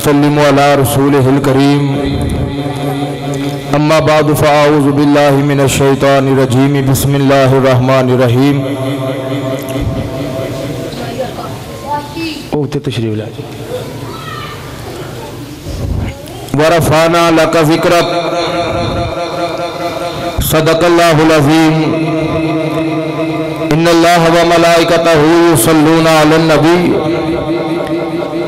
नुसल्लिमु अला रसूलिहिल करीम अम्मा बाद फ़अऊज़ु बिल्लाहि मिनश शैतानिर रजीम बिस्मिल्लाहिर रहमानिर रहीम। ओते तशरीफ ला वरफ़ाना लका ज़िक्रक सदक़ल्लाहुल अज़ीम। इन्नल्लाह व मलाइकतहू युसल्लूना अलन नबी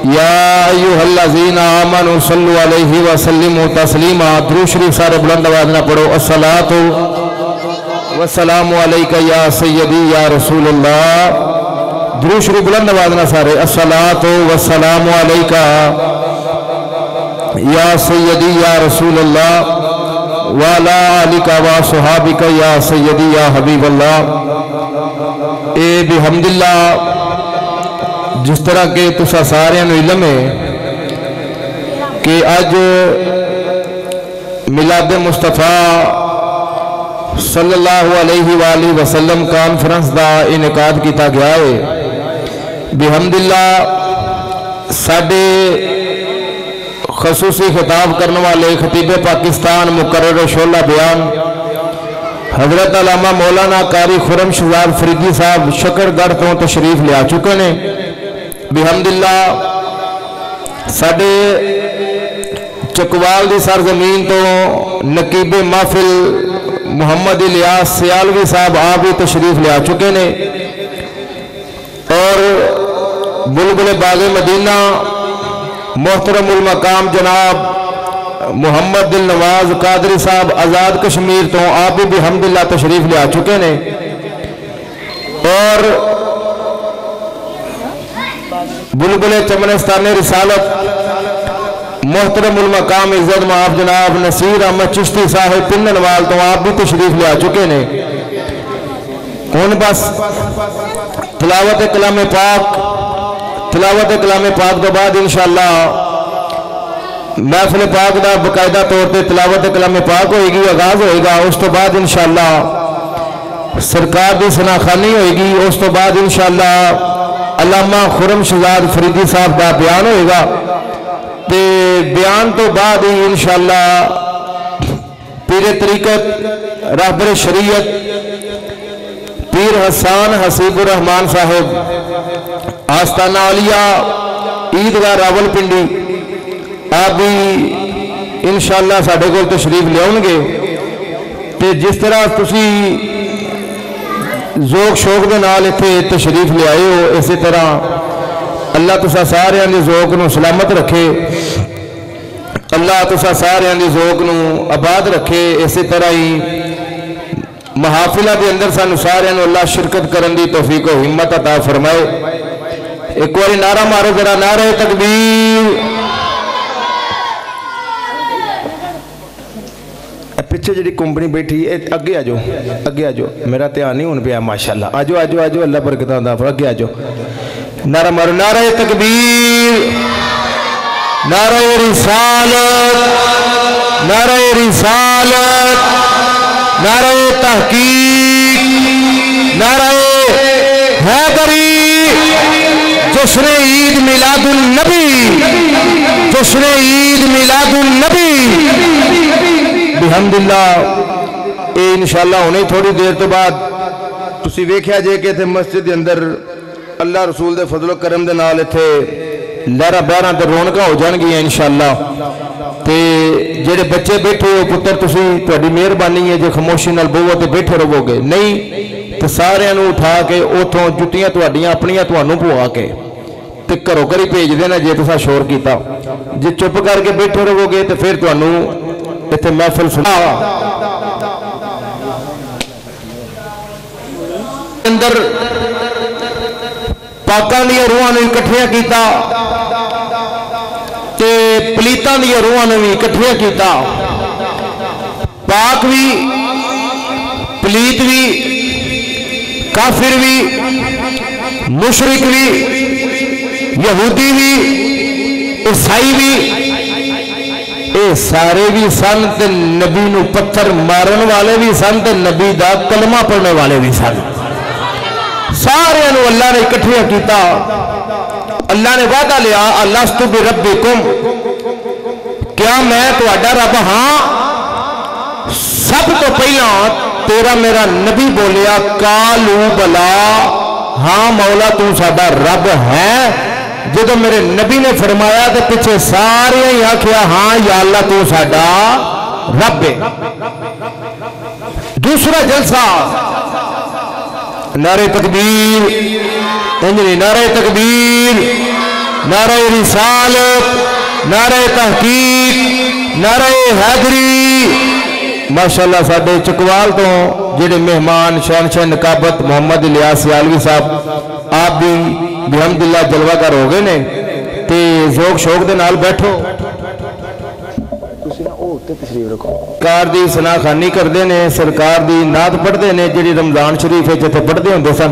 या अय्युहल्लज़ीना आमनू सल्लु अलैहि व सल्लिमू तस्लीमा। दुरूद शरीफ सारे बुलंद आवाज़ में पढ़ो। अस्सलातु वस्सलामु अलैका या सय्यदी या रसूलल्लाह। दुरूद शरीफ बुलंद आवाज़ में सारे। अस्सलातु वस्सलामु अलैका या सय्यदी या रसूलल्लाह व अला आलिका व सुहाबिका या सय्यदी या हबीबल्लाह। ए बिहम्दिल्लाह जिस तरह के तुसा सारे इलम है कि अज मिलाद मुस्तफ़ा सल्लल्लाहु अलैहि वसल्लम कॉन्फ्रेंस का इनकाद किया गया है। बिहम्दिल्लाह साडे खसूसी खिताब करने वाले खतीब पाकिस्तान मुकर्रर शोला बयान हजरत अल्लामा मौलाना कारी खुरम शहजाद फरीदी साहब शकरगढ़ तो तशरीफ लिया चुके हैं। बिहम्दिल्लाह साडे चकवाल की सरजमीन तो नकीबे महफिल मुहम्मद इलियास सियालवी साहब आप भी तशरीफ लिया चुके हैं और बुलबुल बागे मदीना मोहतरमुल मकाम जनाब मोहम्मद दिल नवाज कादरी साहब आज़ाद कश्मीर तो आप भी बिहम्दिल्लाह तशरीफ लिया चुके हैं और बुलबुले चमनस्तान रिसालत मोहतरमुल मकाम इज्जत माफ जनाब नसीर अहमद चिश्ती साहिब पिन्ननवाल तो आप भी तशरीफ लिया चुके हैं। हुण बस तिलावत कलाम पाक तो बाद इंशाअल्लाह महफिल पाक का बकायदा तौर पर तिलावत कलाम पाक होएगी, आगाज होएगा। उस तो बाद इंशाअल्लाह सरकार की सनाखानी होएगी। उस तो बाद इंशाअल्लाह अल्लामा खुरम शहजाद फरीदी साहब का बयान होएगा ते बयान तो बाद ही इंशाअल्लाह पीरे तरीकत रहबर शरीयत पीर हसन हसीबुर रहमान साहब आस्ताना औलिया ईदगाह रावलपिंडी आप भी इंशाअल्लाह साढ़े को तशरीफ लियाउणगे ते जिस तरह तुसी जोक शौक के नाल इत्थे तशरीफ ले आए हो इस तरह अल्लाह तुसा सारियां दी जोक नूं सलामत रखे, अल्लाह तुसा सारियां दी जोक नूं आबाद रखे। इस तरह ही महाफिला के अंदर सानू सारियां नूं अल्लाह शिरकत करन दी तौफीक और हिम्मत अता फरमाए। एक बार नारा मारो जरा, नारे तकबीर। पिछे जी कंपनी बैठी अगे आ जाओ, अगे आ जाओ, मेरा ध्यान नहीं होने पाया माशाअल्लाह। आजो आजो आजो, अल्लाह बरकत दा अगे आ जाओ। नारा मारो, नारा तकबीर, नारा रिसालत, नारा रिसालत, नारा तहकीक, नारा हैदरी, जश्न ईद मिलादुन नबी, जश्न ईद मिलादुन नबी। बिहम्दिल्लाह ये इंशाअल्लाह होने थोड़ी देर तो बाद तुसी वेख्या जे कि मस्जिद के अंदर अल्लाह रसूल दे फजलो करम दे नाल इत्थे लहरा बहरा ते रौनक हो जाएंगियां इंशाअल्लाह। ते जेडे बच्चे बैठे हो पुत्र तुसी तुहाडी मेहरबानी है जे खामोशी नाल बोवो ते बैठे रहोगे, नहीं तो सारियां नूं उठा के उथों जुत्तियां तुहाडियां अपनियां तुहानूं पवा के ते घरों घरी भेज देना जे तुसा शोर कीता। जे चुप करके बैठे रहोगे तो फिर तुहानूं इत्थे महफिल सुना अंदर पाकां दी रूहां नूं इकट्ठियां कीता ते पलीतां दी रूहां नूं भी इकट्ठियां कीता। पाक भी पलीत भी काफिर भी मुशरिक भी यहूदी भी ईसाई भी ये सारे भी सन ते नबी नूं पत्थर मारन वाले भी सन ते नबी दा कलमा पढ़ने वाले भी सन। सारे अल्लाह ने इकट्ठिया किया। अल्लाह ने वादा लिया अलस्तु बिरब्बिकुम, क्या मैं तुहाडा रब हाँ? सब तो पहला तेरा मेरा नबी बोलिया कालू बला, हाँ मौला तू साडा रब है। जो मेरे नबी ने फरमाया तो पिछे सारे ही आखिया हाँ या अल्लाह तू साडा रब है। दूसरा जलसा नारे तकबीर, नारे तकबीर, नारे रिसालत, नारे तहकीक, नारे हैदरी। माशाअल्लाह साडे चकवाल तो जेडे मेहमान शहनशाह नकाबत मोहम्मद इलियास सियालवी साहब आप भी बिहमदुल्ला जलवागर हो गए ने ते जोक शौक दे नाल बैठो। सरकार की सनाखानी करते हैं, सरकार की नात पढ़ते हैं जी रमजान शरीफ जिथे पढ़ते होंगे सन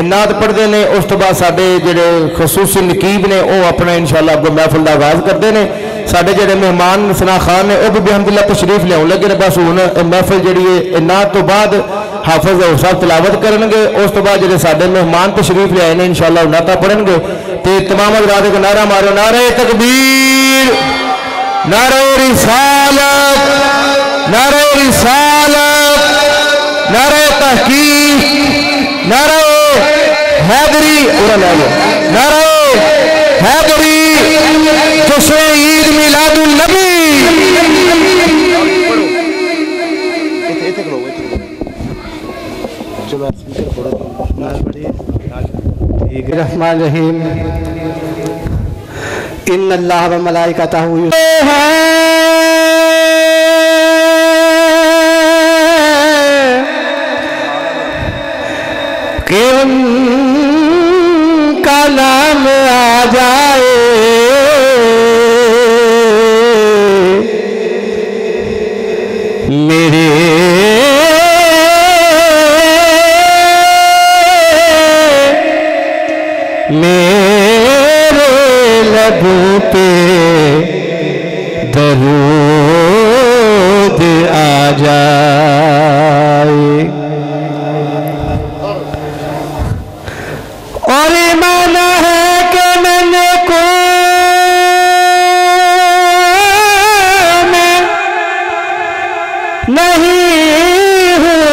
नात पढ़ते हैं। उस तो बाद साडे जेडे खसूसी नकीब ने वो अपना इंशाअल्लाह अगो महफिल का आगाज करते हैं। साडे जेडे मेहमान सना खान ने वह भी बिहमदुल्ला तशरीफ लिया लगे ने। बस हुण महफिल जी है नात तो बाद हाफिज साहब तिलावत करेंगे। उस तो बाद जेडे साडे मेहमान तशरीफ लियाए ने इंशाअल्लाह नाता पढ़ेंगे। तो तमाम हज़रात को नारा मारो, नारे तकबीर, नारे रिसालत, नारे रिसालत, नारे तहकीक, नारे हैदरी, नारे हैदरी, जश्न ईद मिलादुन नबी। रहमान रहीम। इन्नल्लाह व मलाइकतहु कि उनका नाम आ जाए मेरे लबों पे दरूद आ जाए। और ईमान है कि मैंने को मैं नहीं हूँ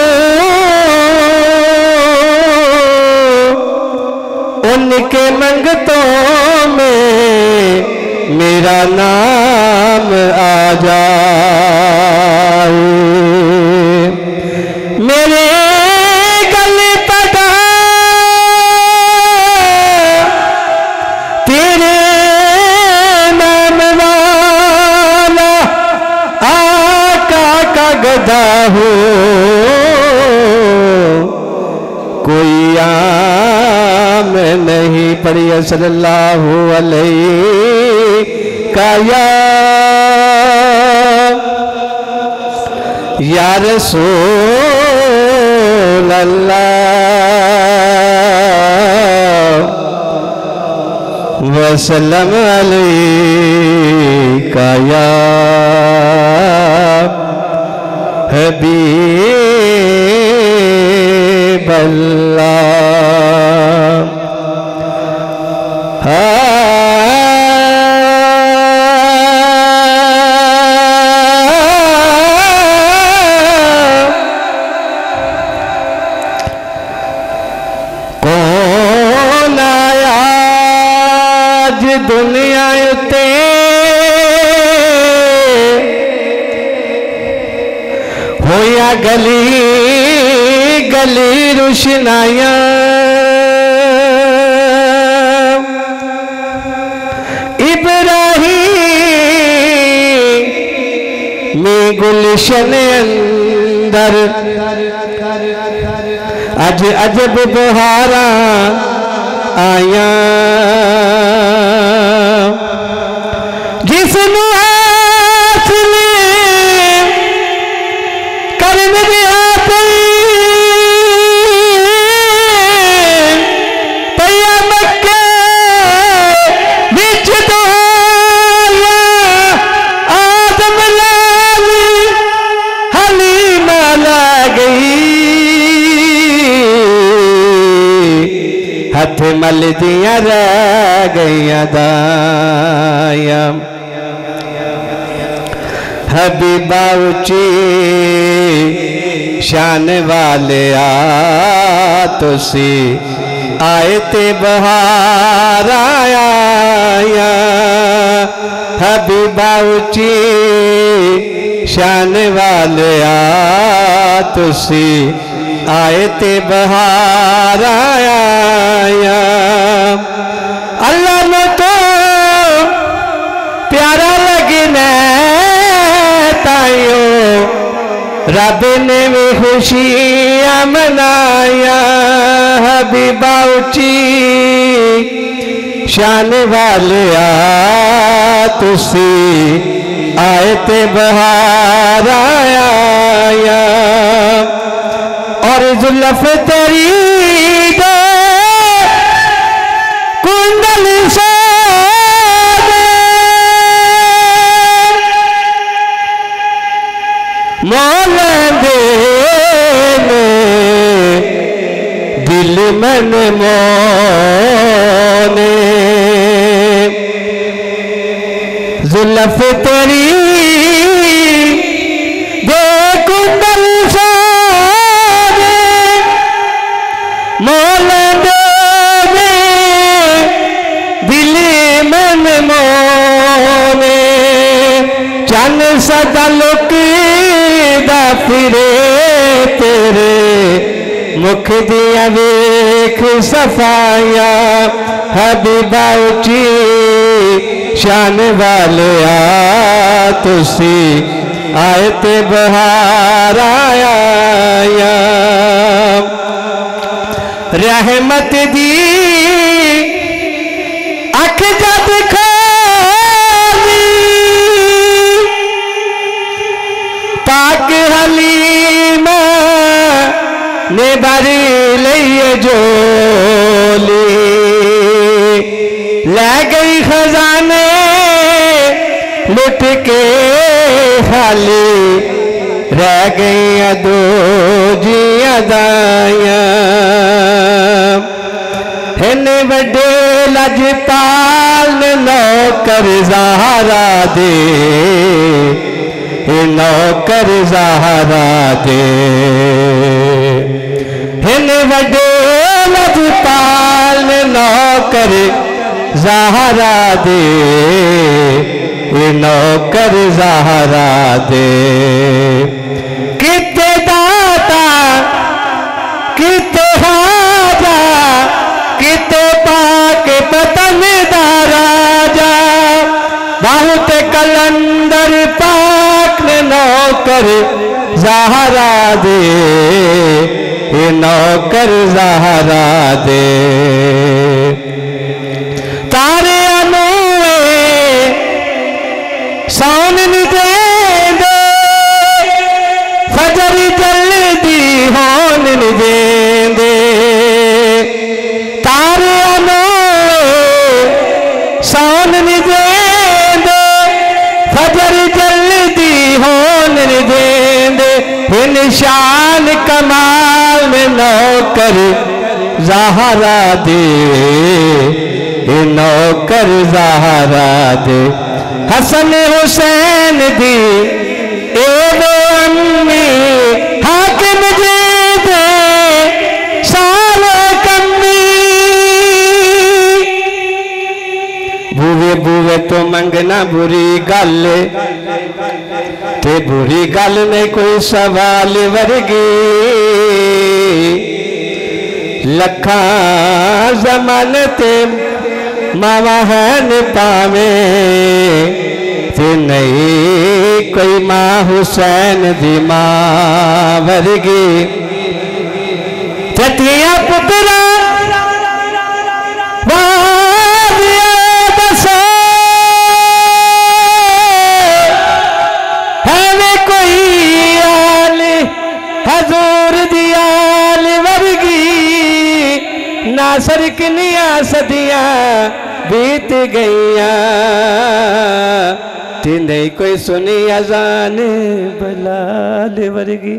उनके मंगतों में मेरा नाम आ जाए। मेरे गले पड़ा तेरे नाम वाला आका का गदा हो, कोई आम नहीं पढ़िए सल्लल्लाहु अलैहि का या रसूल अल्लाह वसल्लम अलैका या हबीब अल्लाह। कौन आया आज दुनिया उते होया गली गली रुशनाया में गुलशन अंदर अज अजब बहारा आया जिसनू हासिल करन दिया पया मक्के विच तो आदम लाली हलीमा ला गई हथ मल दिया रह गई दाया हबीबा ऊंची शान वाले तुसी आए ते बहार आया हबीबा ऊंची शान वाले तुसी आए ते बहार आया अल्लाह ने तो प्यारा लगना ताइयो रब ने भी खुशियां मनाया हबीबा ऊंची शान वाले तुसी आए ते बहार आया और जुल्फ तेरी दे कुंडल से मौलंदे दिल मन मोने जुल्फ तेरी दे कुंडल सारे मौलंदे दिल मन मोने चन सदा लोकी फिरे तेरे मुख दिया वेख सफाया हबीबा ऊंची शान वाले तुसी आए ते बहार आया रहमत दी अख जद पाक हलीमा ने बारी लिए जोली ले गई खजाने लुट के खाली रह गई दो जिया दाया इन्ने बड़े लजपाल नौकर ज़हरा दे नौकर ज़हरा दे हिन वडे लजपाल नौकर ज़हरा दे नौकर ज़हरा दे किते दाता किते हाजा किते पाक पतन दा राजा बहुत कलंदर पाक ने नौकर ज़हरा दे नौकर ज़हरा दे तारे अनुए सौन दे दे फजर जल्दी होन दे दे तारे अनुए सौन दे फजर जल्दी होन देंदे निशान कमाल में नौकर ज़हरा दे नौकर ज़हरा दे हसन हुसैन दी एवो अम्मी हाकिम जी दे सारे कम्मी बूवे बूवे तो मंगना बुरी गल ते बुरी गल में कोई सवाल वर्गी लखा जमानते मावा है पावे ते नहीं कोई माँ हुसैन दी माँ वर्गी चटिया पुत्रा सरकनिया सदियां बीत गईया नहीं कोई सुनी अजान बलाल वर्गी।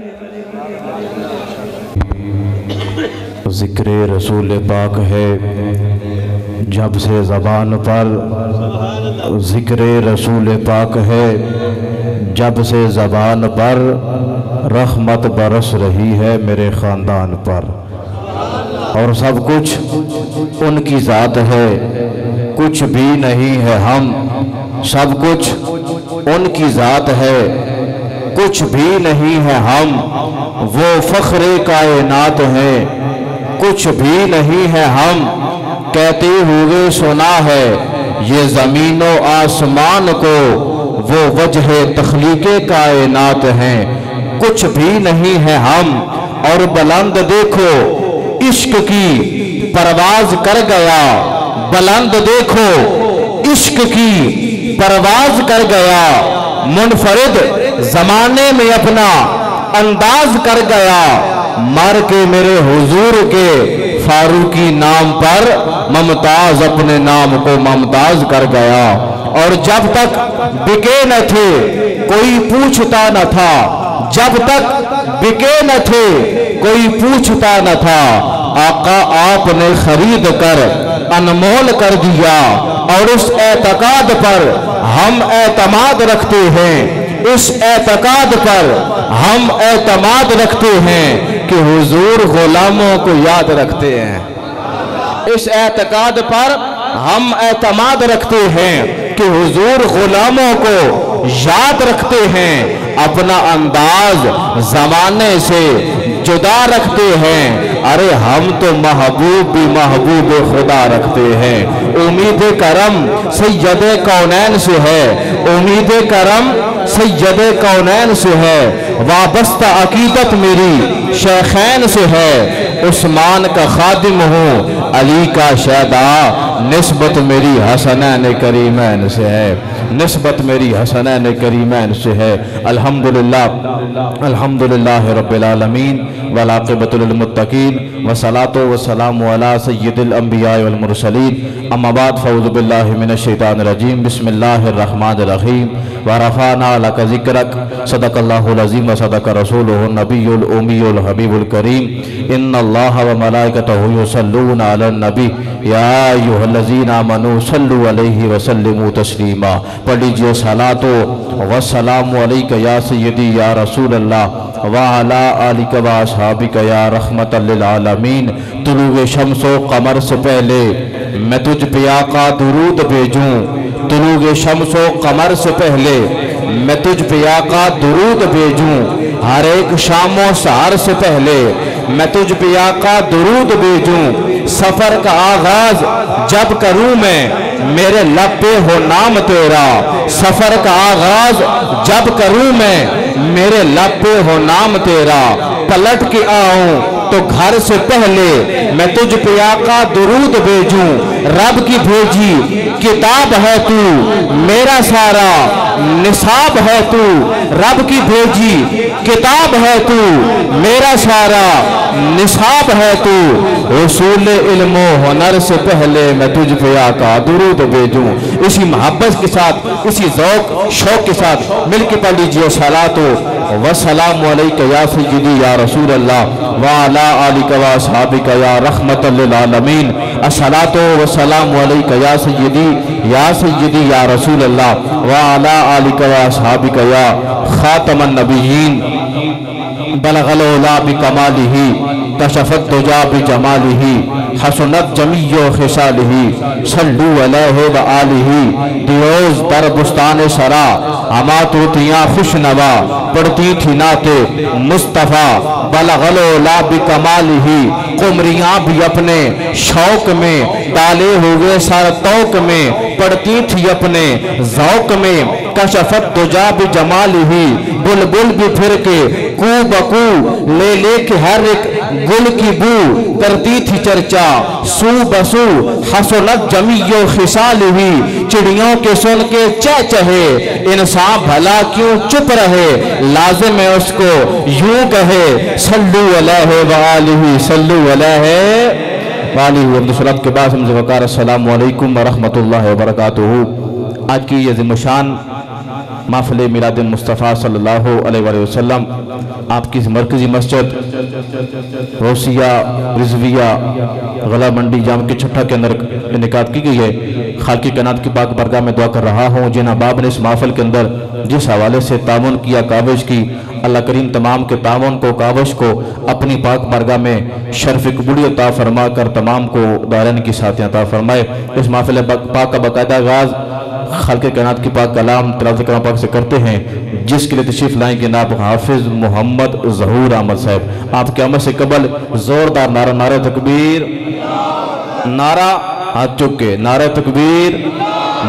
जिक्र रसूल पाक है जब से ज़बान पर, जिक्र रसूल पाक है जब से ज़बान पर रहमत बरस रही है मेरे ख़ानदान पर। और सब कुछ उनकी ज़ात है, कुछ भी नहीं है हम। सब कुछ उनकी ज़ात है, कुछ भी नहीं है हम। वो फ़ख्रे कायनात है, कुछ भी नहीं है हम। कहते हुए सुना है ये ज़मीनो आसमान को, वो वजह तख्लीक़े कायनात हैं। कुछ भी नहीं है हम। और बुलंद देखो इश्क की परवाज़ कर गया, बुलंद देखो इश्क की परवाज़ कर गया। मुनफरिद ज़माने में अपना अंदाज कर गया। मर के मेरे हुजूर के फारूकी नाम पर ममताज अपने नाम को ममताज कर गया। और जब तक बिके न थे कोई पूछता न था, जब तक बिके न थे कोई पूछता न था, आका आपने खरीद कर अनमोल कर दिया। और उस एतकाद पर हम एतमाद रखते हैं, इस एतकाद पर हम एतमाद रखते हैं कि हुजूर गुलामों को याद रखते हैं। इस एतकाद पर हम एतमाद रखते हैं कि हुजूर गुलामों को याद रखते हैं। अपना अंदाज जमाने से जुदा रखते हैं। अरे हम तो महबूब भी महबूब खुदा रखते हैं। उम्मीद करम सैयदे कौनैन से है, उम्मीद करम सैयदे कौनैन से है। वाबस्ता अकीदत मेरी शेखैन से है। उस्मान का खादिम हूँ, अली का शहदा, निस्बत मेरी हसनैन करीमैन से है, निस्बत मेरी हसनैन करीमैन से है। अल्हम्दुलिल्लाह, अल्हम्दुलिल्लाह रब्बिल आलमीन वल आक़िबतु लिल मुत्तक़ीन वस्सलातु वस्सलामु अला सय्यिदिल अंबिया वल मुरसलीन। अम्मा बाद फ़अऊज़ु बिल्लाहि मिनश शैतानिर रजीम। बिस्मिल्लाहिर रहमानिर रहीम। व रफ़अना लका ज़िक्रक। सदक़ल्लाहुल अज़ीम व सदक़ रसूलुहुन नबियुल उम्मियुल हबीबुल करीम। इन्नल्लाह व मलाइकतहु युसल्लूना अलन नबी या अय्युहल्लज़ीना आमनू सल्लु अलैहि व सल्लिमू तस्लीमा। पढ़ लीजिए सलातो व सलामु अलैका या सय्यदी या रसूल अल्लाह व अला आलिका व अस्हाबिका या रहमतल लिल आलमीन। तुलूए शम्सो कमर से पहले मैं तुझ पे आका दुरूद भेजूं। तुलूए शम्सो कमर से पहले मैं तुझ पे आका दुरूद भेजूं। हर एक शामो सहर से पहले मैं तुझ पे आका दुरूद भेजूं। सफर का आगाज जब करूं मैं मेरे लब पे हो नाम तेरा। सफर का आगाज जब करूं मैं मेरे लब पे हो नाम तेरा। पलट के आऊं तो घर से पहले मैं तुझ पे आका दुरूद भेजूं। रब की भेजी किताब है तू, मेरा सारा निसाब है तू। रब की भेजी किताब है तू, मेरा सारा निसाब है तू। उसूल इल्मो हुनर से पहले मैं तुझ पे आका दुरूद भेजूं। इसी मोहब्बत के साथ, इसी ज़ौक़ शौक़ के साथ मिलके पढ़ लीजिए सलातो व सलामु अलैका या सय्यदी या रसूल अल्लाह व अला आलिका व अस्हाबिका या रहमतल लिल आलमीन। अस्सलातो व सलामु अलैका या सय्यदी या रसूल अल्लाह व अला आलिका व अस्हाबिका या खातमन नबिय्यीन। बलगल उला बिकमालिही कशफत दुजा बिजमालिही हसनत जमीयो खिसालिही सल्लु अलैहि व आलिही। दियोज दर बुस्तान सरा अमा तूतियाँ खुशनवा पढ़ती थी नाते मुस्तफ़ा। बलगल उला बिकमालिही कुमरियाँ भी अपने शौक में डाले हुए सर तौक में पढ़ती थी अपने ज़ौक़ में। कशफत दुजा बिजमालिही बुलबुल भी फिर के कू बकू ले ले के हर एक गुल की बू करती थी चर्चा। सू बसू हसनत जमीयो खिसाल हुई चिड़ियों के सुन के चहचहे। इंसान भला क्यों चुप रहे, लाजिम है उसको यूं कहे। सल्लु अलैहि व आलिही सल्लु अलैहि व आलिही। सुरत के बाद हमसे वकार अस्सलामु अलैकुम व रहमतुल्लाहि व बरकातुहू। आज की ये ज़िम्मेशान महफ़िल मिलाद मुस्तफ़ा सल्लल्लाहु अलैहि वसल्लम आपकी मरकज़ी मस्जिद रोसिया रिजविया गला मंडी जाम की छठा के अंदर इनेकाद की गई है। खालकी कायनात की पाक बरगाह में दुआ कर रहा हूँ जिन अहबाब ने इस महफिल के अंदर जिस हवाले से तामुन किया, काविश की, अल्लाह करीम तमाम के तामुन को, काविश को अपनी पाक बरगाह में शर्फ कबूलियत अता फरमा कर तमाम को दारन की साथियाँ अता फरमाए। इस महफिल पाक का बाकायदा आगाज़ खालके कायनात की पाक कलाम तिलावत कलाम पाक से करते हैं, जिसके लिए तशरीफ लाएँ कि जनाब हाफिज मोहम्मद ज़हूर अहमद साहब। आपके अमल से कबल जोरदार नारा, नारा तकबीर, नारा हाथ चुक के, नारा तकबीर,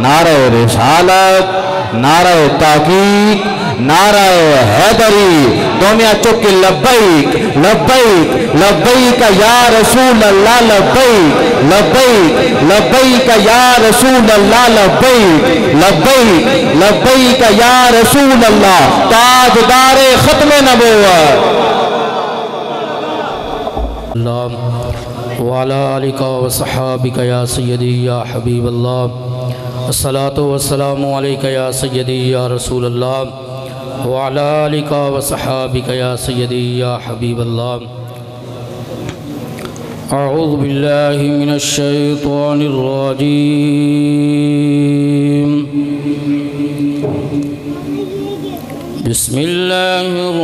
नारा रिसालत, नारा ताकीक, नारा हैदरी, दोनिया चुक के लब्बैक लब्बैक लब्बैक या रसूल अल्लाह, लब्बैक लब्बैक लब्बैक या रसूल अल्लाह, लब्बैक लब्बैक लब्बैक या रसूल अल्लाह, ताजदारे खत्म नबुव्वत। वाला आलिका व सहाबिका या सय्यदी या हबीब अल्लाह, अस्सलातु वस्सलामु अलैका या सय्यदी या रसूल अल्लाह, वाला आलिका व सहाबिका या सय्यदी या हबीब अल्लाह। अऊज़ु बिल्लाहि मिनश शैतानिर रजीम, बिस्मिल्लाहिर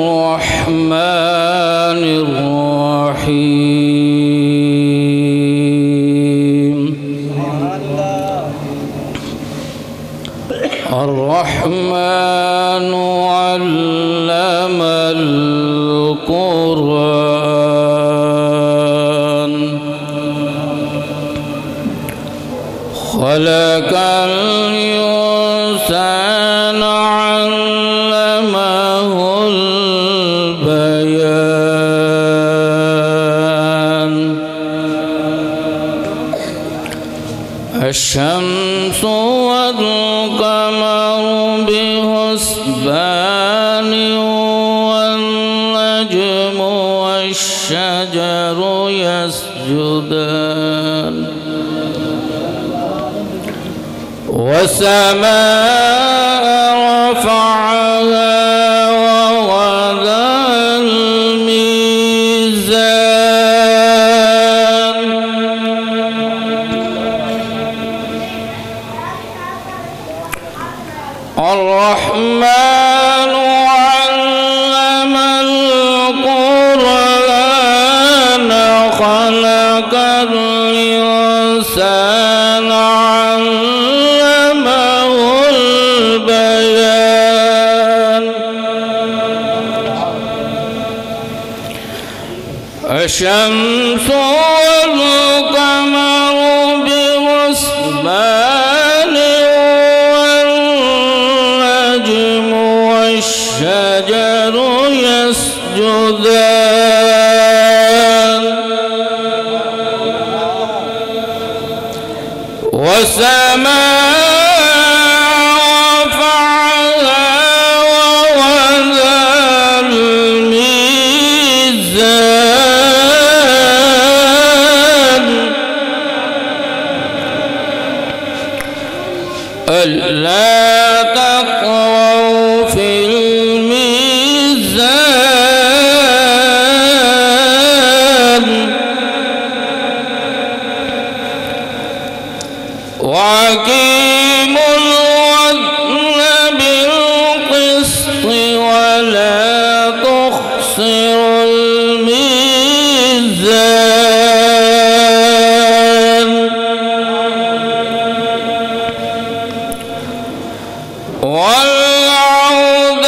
रहमानिर रहीम। अर्रहमानु अल्लमल कुरआन, खलक़ल इंसान अल्लमहुल बयान। अश-शम्सु वल क़मरु बिहुस्बान, वल नज्मु वश-शजरु यस्जुदान, वस्समाअ रफ़अहा ववज़अल मीज़ान, अर्रहमानु अल्लमल कुरआन, खलक़ल इंसान अल्लमहुल बयान। अश-शम्सु वल क़मरु बिहुस्बान, वल नज्मु वश-शजरु यस्जुदान, वस्समाअ रफ़अहा ववज़अल मीज़ान, अल्ला तत्ग़ौ फ़िल मीज़ान, वअक़ीमुल वज़न बिल-क़िस्ति वला तुख़्सिरुल मीज़ान, वल-अर्ज़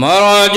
मरज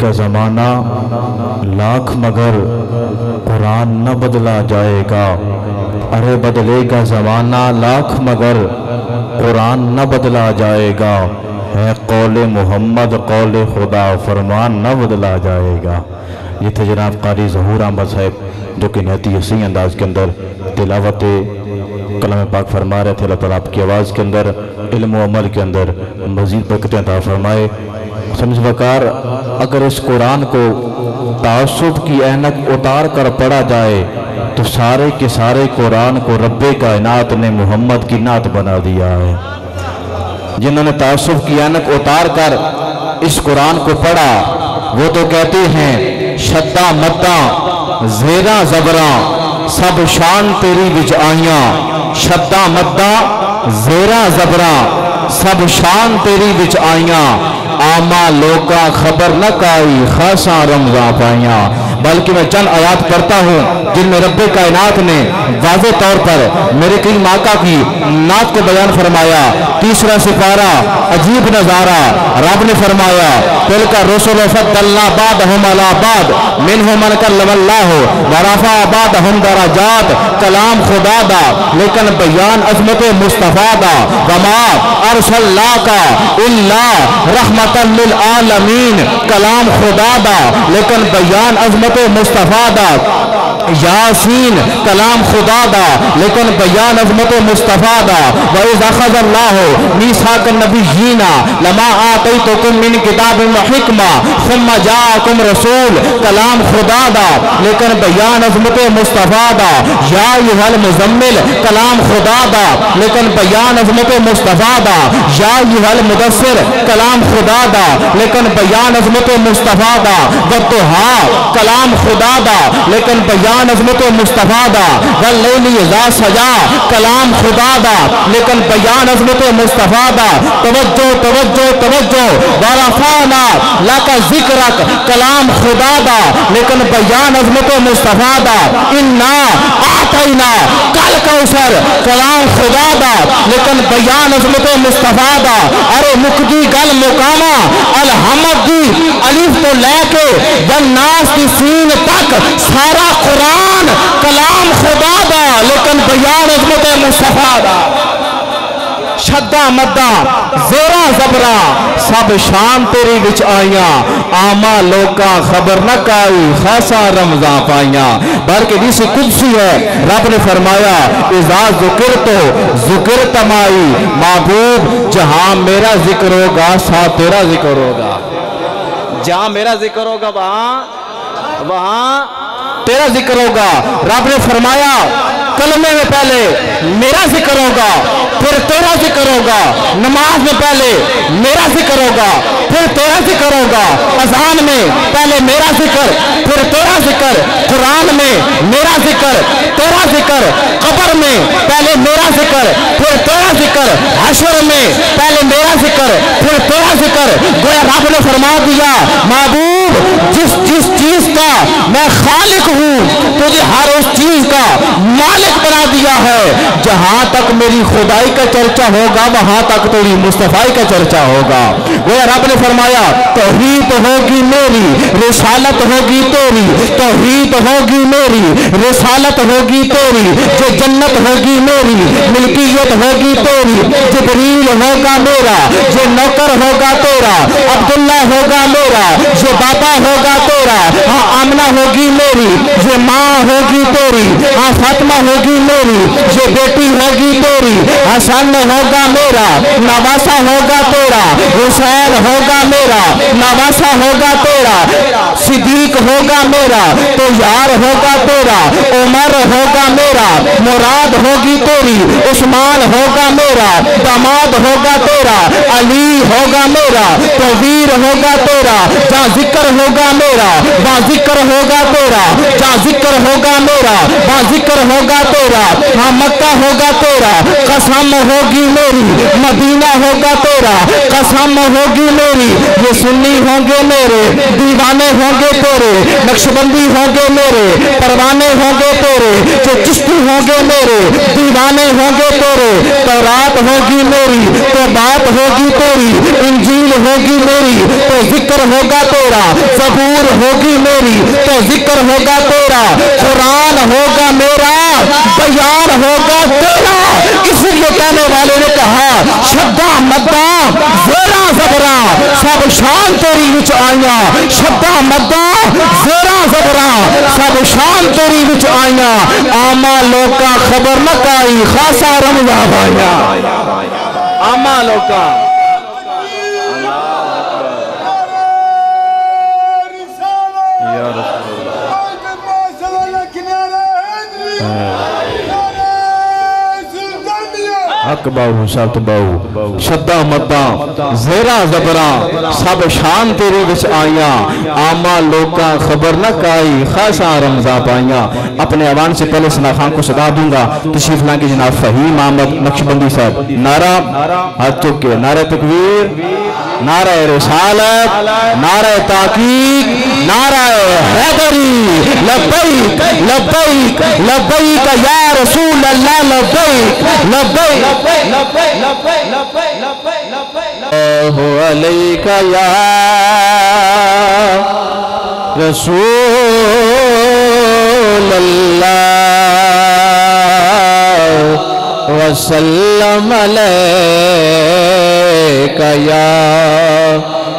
का ज़माना लाख मगर कुरान न बदला जाएगा। अरे बदलेगा ज़माना लाख मगर कुरान न बदला जाएगा। है कौले मोहम्मद कौले खुदा फरमान न बदला जाएगा। ये थे जनाब कारी ज़हूर अहमद साहब जो कि नहती हसी अंदाज के अंदर तिलावत कलम पाक फरमा रहे थे। अल्लाह ताला आपकी आवाज़ के अंदर इल्म व अमल के अंदर मज़ीद बरकतें अता फरमाए। समझ वकार अगर इस कुरान को तासुब की ऐनक उतार कर पढ़ा जाए तो सारे के सारे कुरान को रब्बे कायनात ने मोहम्मद की नात बना दिया है। जिन्होंने तासुब की ऐनक उतार कर इस कुरान को पढ़ा वो तो कहते हैं शद्दा मद्दा ज़ेरा ज़बरा सब शान तेरी विच आइयां। शद्दा मद्दा ज़ेरा ज़बरा सब शान तेरी विच आइयां। आमा लोका खबर न काई खासा रमजा पाइया। बल्कि मैं चंद आयात पढ़ता हूँ जिनमें रब्बे कायनात ने वाज़े तौर पर मेरे कई माका की नात को बयान फरमाया। तीसरा सिपारा अजीब नज़ारा रब ने फरमाया तिल का रसूल फद्दलना बादहुम अला बाद मिनहुम मन कल्लमल्लाहु व रफा बादहुम दराजात। कलाम खुदा दा लेकिन बयान अज़मत मुस्तफ़ा दा। वमा अरसलनाका इल्ला रहमतन लिल आलमीन। कलाम खुदा दा लेकिन बयान अज़मत मुस्तफ़ा दा। यासीन कलाम खुदा दा लेकिन बयान अजमत मुस्तफा दा। व इज़ अख़ज़ल्लाहु मीसाक़ नबिय्यीना लमा आतैतुकुम मिन किताबिन व हिकमा सुम्मा जाअकुम रसूल कलाम खुदा दा लेकिन बयान अजमत मुस्तफा दा। या अय्युहल मुज़म्मिल कलाम खुदा दा लेकिन बयान अजमत मुस्तफा दा। या अय्युहल मुदस्सिर कलाम खुदा दा लेकिन बयान अजमत मुस्तफा दा। वद्दुहा कलाम खुदा दा लेकिन बयान अजमत मुस्तफा दा। वल्लैलि इज़ा सजा कलाम खुदा दा लेकिन बयान अजमत मुस्तफा दा। तवज्जो तवज्जो तवज्जो वरफ़अना लका ज़िक्रक कलाम खुदा दा लेकिन बयान अजमत मुस्तफा दा। इन्ना आतैना कल कौसर कलाम खुदा दा लेकिन बयान अजमत मुस्तफा दा। अरे मुकदी गल मुकामा अलहमदी अलिफ तो लेके वन्नास की सीन तक सारा कुरान कलाम खुदा दा लेकिन बयान अजमत मुस्तफा दा। शद्दा मद्दा ज़ेरा ज़बरा सब शान तेरी विच आइया आमा लोका खबर न काई खासा रमज़ा पाइया। बल्कि जिस कुदसी है रब ने फरमाया इज़ा ज़ुकिर तो ज़ुकिर तमाई महबूब जहां मेरा जिक्र होगा साथ तेरा जिक्र होगा। जहां मेरा जिक्र होगा वहां तेरा जिक्र होगा। रब ने फरमाया कलमे में पहले मेरा जिक्र होगा फिर तेरा जिक्र होगा। नमाज में पहले मेरा जिक्र होगा फिर तेरा जिक्र होगा। अज़ान में पहले मेरा जिक्र फिर तेरा जिक्र। कुरान में मेरा जिक्र तेरा जिक्र। कब्र में पहले मेरा जिक्र फिर तेरा जिक्र। हश्र में पहले मेरा जिक्र फिर तेरा जिक्र। गोया रब ने फरमा दिया महबूब जिस जिस चीज का मैं खालिक हूँ तुझे हर उस चीज का मालिक बना दिया है। जहां तक मेरी खुदाई का चर्चा होगा वहां तक तेरी मुस्तफाई का चर्चा होगा। वो रब ने फरमाया तौहीद होगी मेरी रिसालत होगी तेरी। तौहीद होगी मेरी रिसालत होगी तेरी। जो जन्नत होगी मेरी मिल्कियत होगी तेरी। जिब्रील होगा मेरा जो नौकर होगा तेरा। अब्दुल्ला होगा मेरा जो बाबा होगा तेरा। हाँ आमना होगी मेरी जो माँ होगी तेरी। हाँ फातिमा होगी मेरी जो बेटी होगी तेरी। हसन होगा मेरा नवासा होगा तेरा। हुसैन होगा मेरा नवासा होगा तेरा। सिद्दीक होगा मेरा तो यार होगा तेरा। उमर होगा मेरा मुराद होगी तेरी। उस्मान होगा मेरा दामाद होगा तेरा। अली होगा मेरा तो वीर होगा तेरा। जहाँ जिक्र होगा मेरा वहाँ जिक्र होगा तेरा। जहाँ जिक्र होगा मेरा वहाँ जिक्र होगा तेरा। हाँ मक्का होगा तेरा कसम होगी मेरी। मदीना होगा तेरा कसम होगी मेरी। ये सुन्नी होंगे मेरे दीवाने होंगे तेरे। नक्शबंदी होंगे मेरे परवाने होंगे तेरे। जो चिश्ती होंगे मेरे दीवाने होंगे तेरे। तौरात होगी मेरी तो बात होगी तेरी। इंजील होगी मेरी तो जिक्र होगा तेरा। ज़बूर होगी मेरी तो जिक्र होगा तेरा। कुरान होगा मेरा बयान होगा तेरा। इसलिए कहने वाले ने कहा शद्दा मद्दा ज़ेरा ज़बरा सब शान तेरी विच आइया। शद्दा मद्दा ज़ेरा ज़बरा सब शान तेरी विच आइया। आमा लोका खबर न काई खासा रमज़ा पाइया। आमा लोका हक बाहू शब्द बाहू शद्दा मद्दा ज़ेरा ज़बरा सब शान तेरे विच आइया। आमा लोका खबर न काई खासा रमज़ा पाइया। अपने अवान से पहले सना खान को सदा दूंगा। तशरीफ लाएंगे जनाब फहीम अहमद नक्शबंदी साहब। नारा हाथ चुक के नारे तकबीर नारा रिसालत नारा ताकीक नारा हैदरी लब्बैक लब्बैक लब्बैक या रसूल अल्लाह लब्बैक लब्बैक अलैका या रसूल अल्लाह वसल्लम अलैका या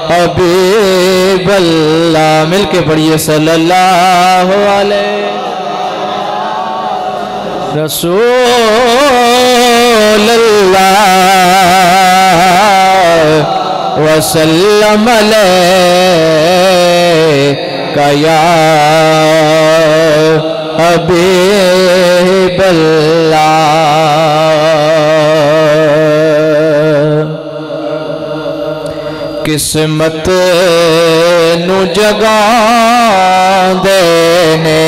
हबीब अल्लाह। मिलके पढ़िए सल्लल्लाहु अलैहि रसूल अल्लाह वसल्लम अलैका या हबीब अल्लाह। किस्मत नू जगा देने,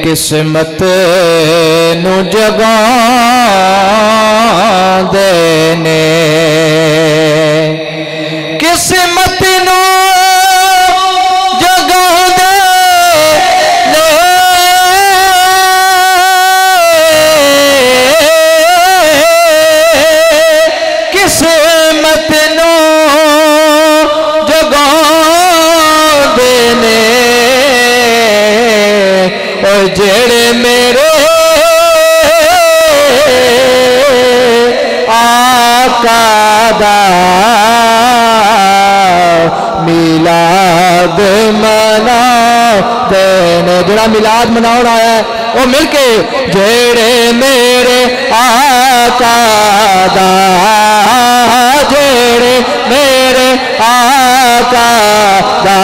किस्मत नू जगा देने, किस्मत नू जगा देने, किस्मत नू जगा देने, और जेड़े मेरे आका दा मिलाद मना देने, जड़ा मिलाद मनाउण आया है वो मिलके, जेड़े मेरे आका दा, जेड़े मेरे आका दा,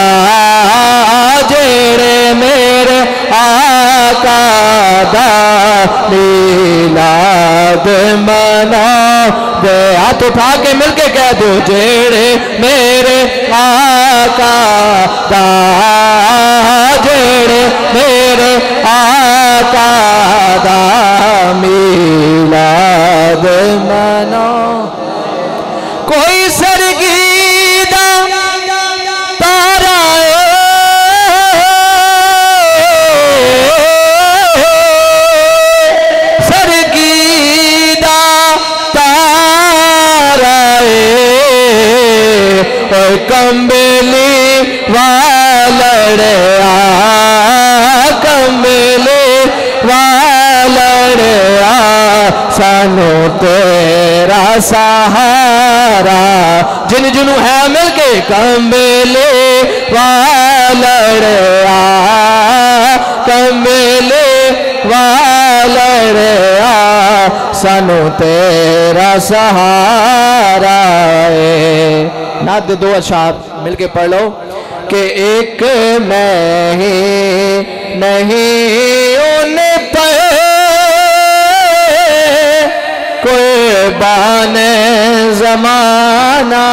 जेड़े मेरे आका दा मिलाद मना दे। हाथ उठा के मिलके कह दो, जेड़े मेरे आका दा, जेड़े मेरे आका दा मिलाद मना। कोई सरगीदा तारा सरगीदा तारा कंबली वालड़िया, कंबली वालड़िया सानू तेरा सहारा, जिन जिनू है मिलके, कंबली वालड़िया, कंबली वालड़िया सानू तेरा सहारा है। नात दे दो अशार मिलके पढ़ लो कि एक मैं ही नहीं उन पे कुर्बान ज़माना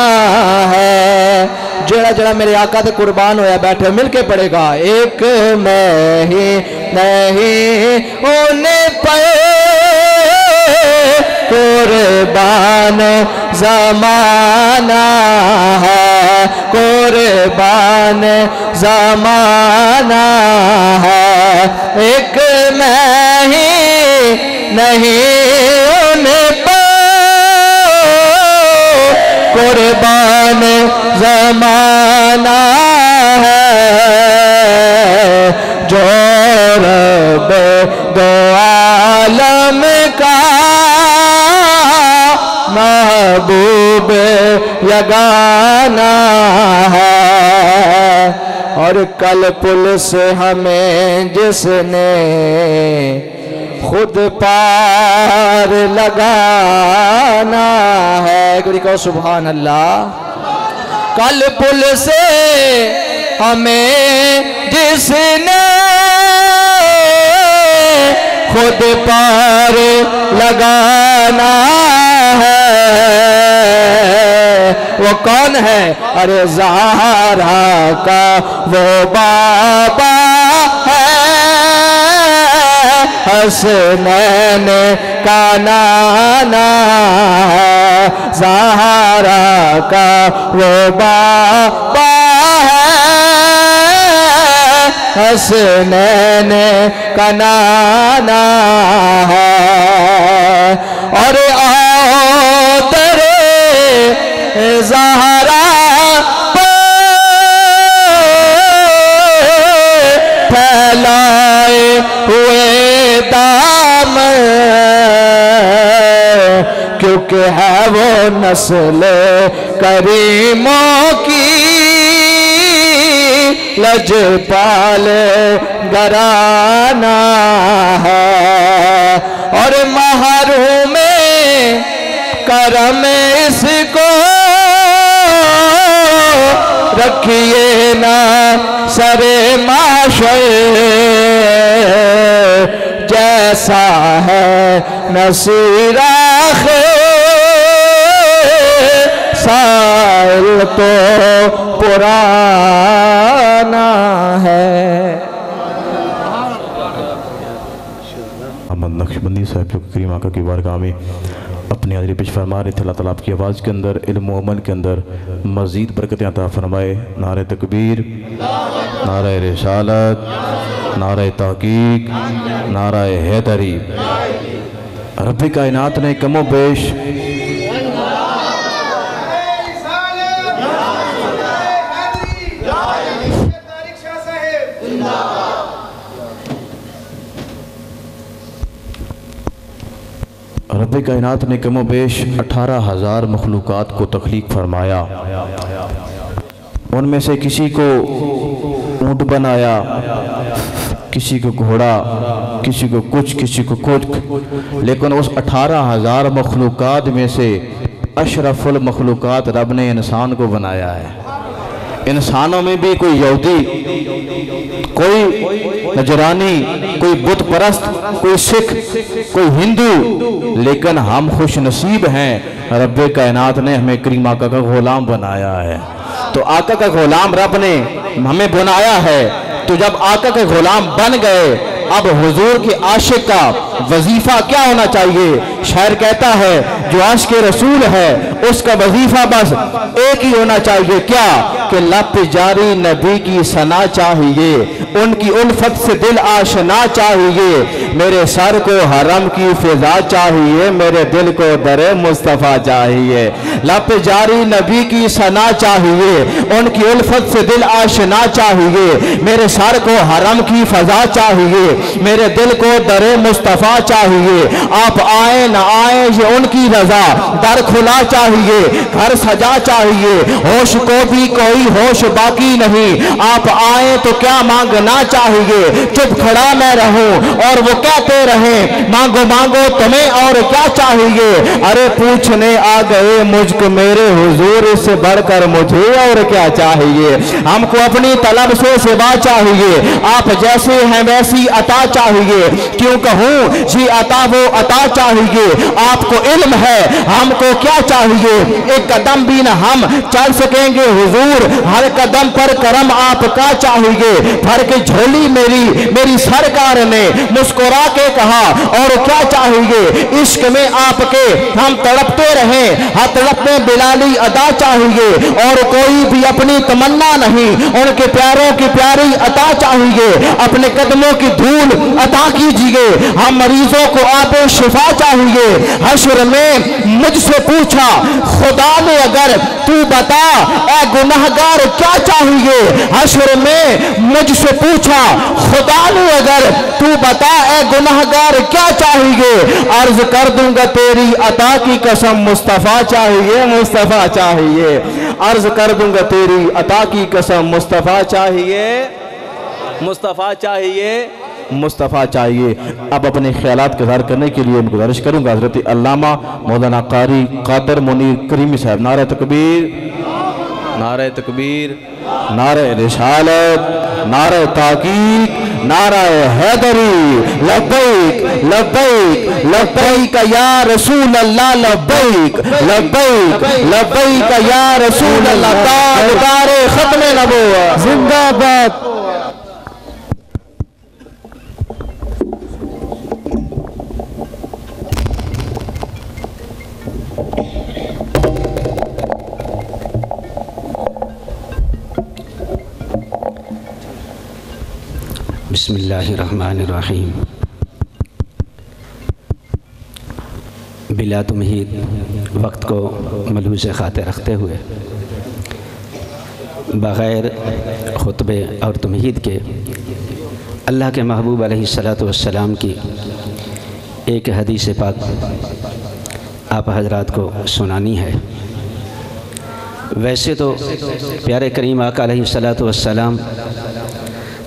है। जड़ा जड़ा मेरे आका ते कुर्बान होया बैठे मिलके पड़ेगा, एक मैं ही नहीं उन पे कुर्बान ज़माना है, कुर्बान ज़माना है। एक मैं ही नहीं उन पे कुर्बान ज़माना है, जो रब दो आलम का महबूब यगाना है। और कल पुल से हमें जिसने खुद पार लगाना है, कहो सुभान अल्लाह। कल पुल से हमें जिसने खुद पार लगाना है, वो कौन है? अरे ज़हरा का वो बाबा है, हसनैन का नाना है। ज़हरा का वो बाबा है, हसनैन का नाना है। और आओ तेरे ज़हरा फैलाए हुए दामन, क्योंकि है वो नस्ल करीमों की लजपाल घराना है और महरूम करम इसको रखिए ना सरे माशर जैसा है नसीराख साल तो पुराना है। अहमद नक्शबंदी साहब जो करीम आका की बारगाह में अपनी हाज़िरी पेश फरमा रहे थे। अल्लाह ताला आपकी आवाज़ के अंदर, इल्म व अमल के अंदर मज़ीद बरकतें अता फरमाए। नारे तकबीर, नारे रिसालत, नारे तहकीक, नारे हैदरी। रब्बे कायनात ने कमो बेश रब्बे कायनात ने कमो बेश 18,000 मखलूक़ात को तख्लीक फरमाया। उनमें से किसी को ऊँट बनाया, किसी को घोड़ा, किसी को कुछ, किसी को कुछ, लेकिन उस 18,000 मखलूक़ात में से अशरफुल मखलूक़ात रब ने इंसान को बनाया है। इंसानों में भी कोई यहूदी, कोई नजरानी, कोई बुत परस्त, कोई सिख, कोई हिंदू, लेकिन हम खुश नसीब हैं रब्बे कायनात ने हमें करीम आका का गुलाम बनाया है। तो आका का गुलाम रब ने हमें बनाया है, तो जब आका के गुलाम बन गए, अब हुजूर के आशिक का वजीफा क्या होना चाहिए? शायर कहता है जो आशिक रसूल है उसका वजीफा बस एक ही होना चाहिए, क्या? कि लब जारी नबी की सना चाहिए, उनकी उल्फत से दिल आशना चाहिए, मेरे सर को हरम की फिजा चाहिए, मेरे दिल को दरे मुस्तफ़ा चाहिए। लब जारी नबी की सना चाहिए, उनकी उल्फत से दिल आशना चाहिए, मेरे सर को हरम की फजा चाहिए, मेरे दिल को दरे मुस्तफ़ा चाहिए। आप आए न आए ये उनकी रजा, दर खुला चाहिए, घर सजा चाहिए, होश को भी कोई होश बाकी नहीं, आप आए तो क्या मांगना चाहिए, चुप खड़ा मैं रहूं और वो कहते रहे मांगो मांगो तुम्हें और क्या चाहिए। अरे पूछने आ गए मुझको मेरे हुजूर से बढ़कर मुझे और क्या चाहिए। हमको अपनी तलब से सिवा चाहिए, आप जैसे हैं वैसी अता चाहिए, क्यों कहूं जी अता वो अता चाहिए। आपको इल्म है हमको क्या चाहिए, एक कदम भी न हम चल सकेंगे हुजूर, हर कदम पर करम आपका चाहिए। भर के झोली मेरी सरकार ने मुस्कुरा के कहा और क्या चाहिए, इश्क में आपके हम तड़पते रहे, हर तड़प में बिलाली अदा चाहिए, और कोई भी अपनी तमन्ना नहीं, उनके प्यारों की प्यारी अता चाहिए। अपने कदमों की धूल अता कीजिए, हम मरीजों को आप शिफा चाहिए। हश्र में मुझसे पूछा खुदा ने अगर तू बता ए गुनाहगार क्या चाहिए। हश्र में मुझसे पूछा खुदा ने अगर तू बता ए गुनाहगार क्या चाहिए। अर्ज कर दूंगा तेरी अता की कसम मुस्तफ़ा चाहिए, मुस्तफ़ा चाहिए। अर्ज कर दूंगा तेरी अता की कसम मुस्तफ़ा चाहिए, मुस्तफ़ा चाहिए, मुस्तफ़ा चाहिए। अब अपने ख्यालात का इज़हार करने के लिए गुजारिश करूँगा हज़रत अल्लामा मौलाना कारी कादर मुनीर करीमी साहब। नारे तकबीर, नारे तकबीर, नारे रिसालत, नारे ताकीक, नारे हैदरी। लब्बैक लब्बैक लब्बैक या रसूल अल्लाह, लब्बैक लब्बैक लब्बैक या रसूल अल्लाह। तारे खत्मे नबुव्वत जिंदाबाद। बिस्मिल्लाहिर्रहमानिर्रहीम। बिला तुमहीद वक्त को मलूज़ ख़ातिर रखते हुए बग़ैर खुतबे और तुमहीद के अल्लाह के महबूब अलैहिस्सलातु वस्सलाम की एक हदीस पाक आप हजरात को सुनानी है। वैसे तो प्यारे करीम आका अलैहिस्सलातु वस्सलाम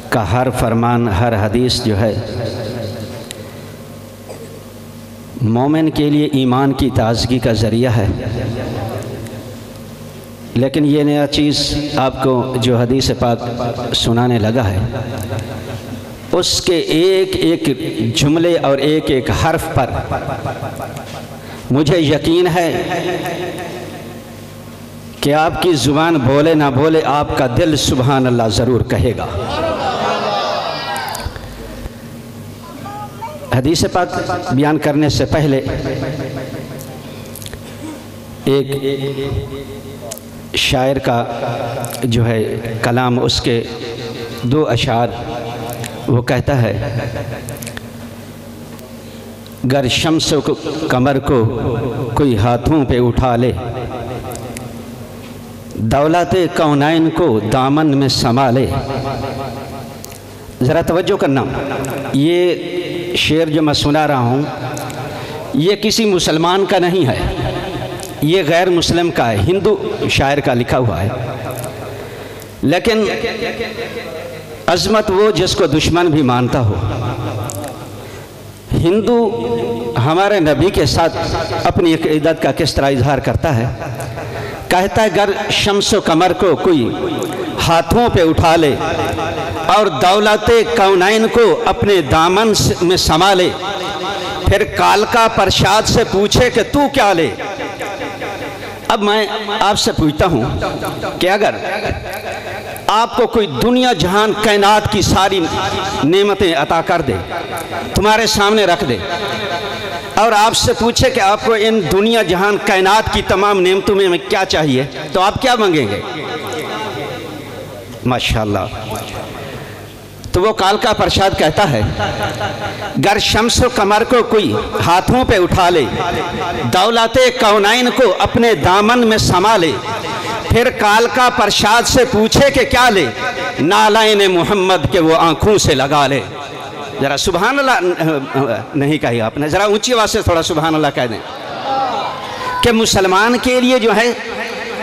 का हर फरमान, हर हदीस जो है मोमिन के लिए ईमान की ताज़गी का ज़रिया है। लेकिन ये नया चीज़ आपको जो हदीस पाक सुनाने लगा है, उसके एक एक जुमले और एक एक हर्फ पर मुझे यकीन है कि आपकी ज़ुबान बोले ना बोले, आपका दिल सुभान अल्लाह ज़रूर कहेगा। हदीस पाक बयान करने से पहले एक शायर का जो है कलाम, उसके 2 अशार, वो कहता है, गर शम्स कमर को कोई हाथों पे उठा ले, दौलते कौनाइन को दामन में संभाले। ज़रा तवज्जो करना, ये शेर जो मैं सुना रहा हूँ ये किसी मुसलमान का नहीं है, ये गैर मुस्लिम का है, हिंदू शायर का लिखा हुआ है। लेकिन अज़मत वो जिसको दुश्मन भी मानता हो। हिंदू हमारे नबी के साथ अपनी अक़ीदत का किस तरह इजहार करता है। कहता है, गर शम्सो कमर को कोई हाथों पे उठा ले और दौलते कौनाइन को अपने दामन में संभाले, फिर काल का प्रसाद से पूछे कि तू क्या ले। अब मैं आपसे पूछता हूँ कि अगर आपको कोई दुनिया जहान कायनात की सारी नेमतें अता कर दे, तुम्हारे सामने रख दे, और आपसे पूछे कि आपको इन दुनिया जहान कायनात की तमाम नेमतों में क्या चाहिए, तो आप क्या मांगेंगे? माशाअल्लाह। तो वो काल का प्रसाद कहता है, गर शम्स कमर को कोई हाथों पे उठा ले, दौलते कौनाइन को अपने दामन में संभाले, फिर काल का प्रसाद से पूछे कि क्या ले, नालायन मोहम्मद के वो आंखों से लगा ले। ज़रा सुभान अल्लाह नहीं कही आपने, ज़रा ऊंची आवाज़ से थोड़ा सुभान अल्लाह कह दें कि मुसलमान के लिए जो है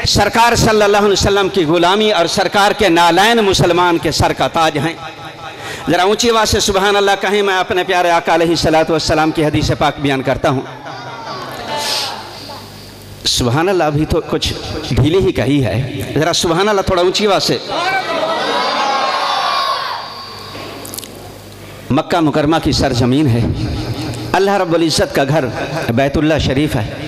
सरकार सल्लल्लाहु अलैहि वसल्लम की ग़ुलामी और सरकार के नालायन मुसलमान के सर का ताज हैं। ज़रा ऊंची आवाज़ से सुभान अल्लाह कहें। मैं अपने प्यारे आका अलैहिस्सलातु वस्सलाम की हदीस पाक बयान करता हूँ। सुभान अल्लाह अभी तो कुछ ढीली ही कही है, ज़रा सुभान अल्लाह थोड़ा ऊंची आवाज़ से। मक्का मुकरमा की सरजमीन है, अल्लाह रब्बुल इज़्ज़त का घर बैतुल्लाह शरीफ है।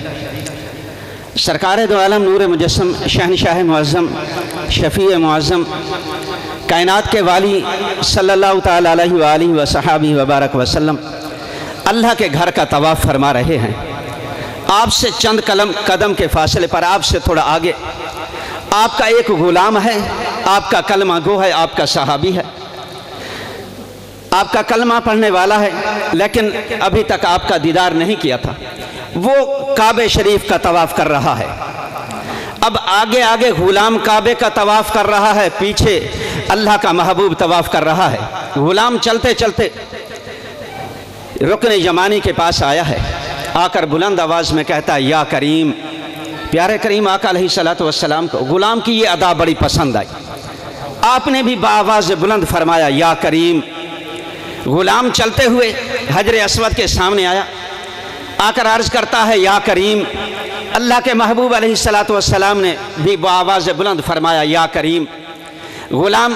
सरकार दो आलम नूर मुजस्सम शहनशाह मुअज़्ज़म शफ़ी मुअज़्ज़म कायनात के वाली सल्लल्लाहु ताला अलैहि व सहाबी वबारक वसल्लम अल्लाह के घर का तवाफ़ फरमा रहे हैं। आपसे चंद कदम के फासले पर, आपसे थोड़ा आगे आपका एक ग़ुलाम है, आपका कलमा गो है, आपका सहाबी है, आपका कलमा पढ़ने वाला है, लेकिन अभी तक आपका दीदार नहीं किया था। वो काबे शरीफ का तवाफ़ कर रहा है। अब आगे आगे ग़ुलाम काबे का तवाफ़ कर रहा है, पीछे अल्लाह का महबूब तवाफ़ कर रहा है। ग़ुलाम चलते चलते रुकन यमानी के पास आया है, आकर बुलंद आवाज़ में कहता है, या करीम। प्यारे करीम आका अलैहिस्सलातु वस्सलाम को ग़ुलाम की ये अदा बड़ी पसंद आई। आपने भी बाआवाज़ बुलंद फरमाया, या करीम। ग़ुलाम चलते हुए हजर अस्वद के सामने आया, आकर अर्ज़ करता है, या करीम। अल्लाह के महबूब अलैहिस्सलातु वस्सलाम ने भी बाआवाज़ बुलंद फरमाया, या करीम। ग़ुलाम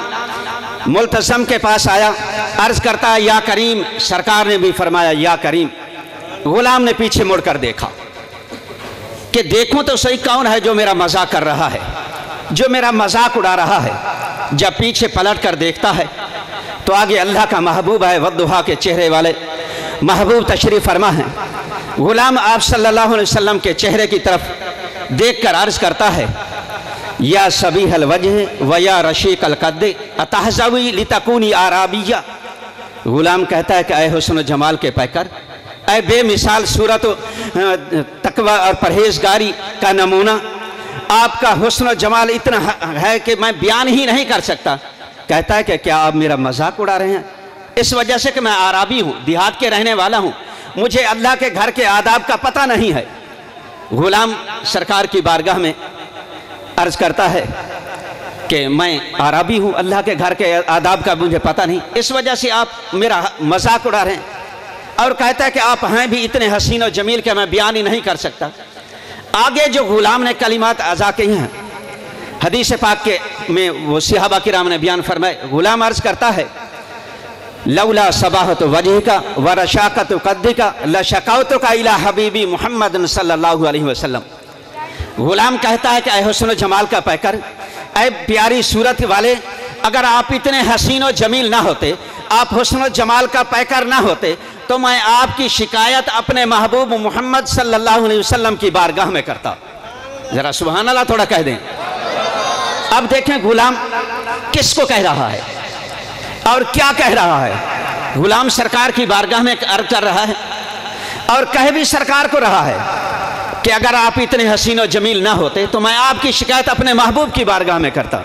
मुल्तज़म के पास आया, अर्ज़ करता है, या करीम। सरकार ने भी फरमाया, या करीम। ग़ुलाम ने पीछे मुड़कर देखा कि देखूं तो सही कौन है जो मेरा मजाक कर रहा है, जो मेरा मजाक उड़ा रहा है। जब पीछे पलट कर देखता है तो आगे अल्लाह का महबूब है, वद्दुहा के चेहरे वाले महबूब तशरीफ़ फरमा है। ग़ुलाम आप सल्लल्लाहु अलैहि वसल्लम के चेहरे की तरफ देखकर अर्ज़ करता है, या सबीहल वजह व या रशीक़ल कद्द अतहज़वी लितकूनी आराबिया। ग़ुलाम कहता है कि ऐ हुस्न जमाल के पैकर, ऐ बेमिसाल सूरत तकवा और परहेज़गारी का नमूना, आपका हुस्न जमाल इतना है कि मैं बयान ही नहीं कर सकता। कहता है कि क्या आप मेरा मजाक उड़ा रहे हैं? इस वजह से कि मैं आराबी हूँ, देहात के रहने वाला हूँ, मुझे अल्लाह के घर के आदाब का पता नहीं है। ग़ुलाम सरकार की बारगाह में अर्ज़ करता है कि मैं आराबी हूँ, अल्लाह के घर के आदाब का मुझे पता नहीं, इस वजह से आप मेरा मजाक उड़ा रहे हैं। और कहता है कि आप हैं भी इतने हसीन और जमील के मैं बयान ही नहीं कर सकता। आगे जो गुलाम ने कलिमात अज़ा की हैं, हदीस पाक के में वो सहाबा किराम ने बयान फरमाए। गुलाम अर्ज करता है, लौला सबाहत वजह का व रशाकत कद्दी का लशकाउत का इला हबीबी मोहम्मद सल्लल्लाहु अलैहि वसल्लम। गुलाम कहता है कि ऐ हुस्न जमाल का पैकर, ऐ प्यारी सूरत वाले, अगर आप इतने हसीन और जमील ना होते, आप हुस्न जमाल का पैकर ना होते, तो मैं आपकी शिकायत अपने महबूब मोहम्मद सल्लल्लाहु अलैहि वसल्लम की बारगाह में करता। जरा सुभान अल्लाह थोड़ा कह दें। अब देखें गुलाम किसको कह रहा है और क्या कह रहा है। गुलाम सरकार की बारगाह में अर्ज कर रहा है और कह भी सरकार को रहा है कि अगर आप इतने हसीन और जमील ना होते तो मैं आपकी शिकायत अपने महबूब की बारगाह में करता।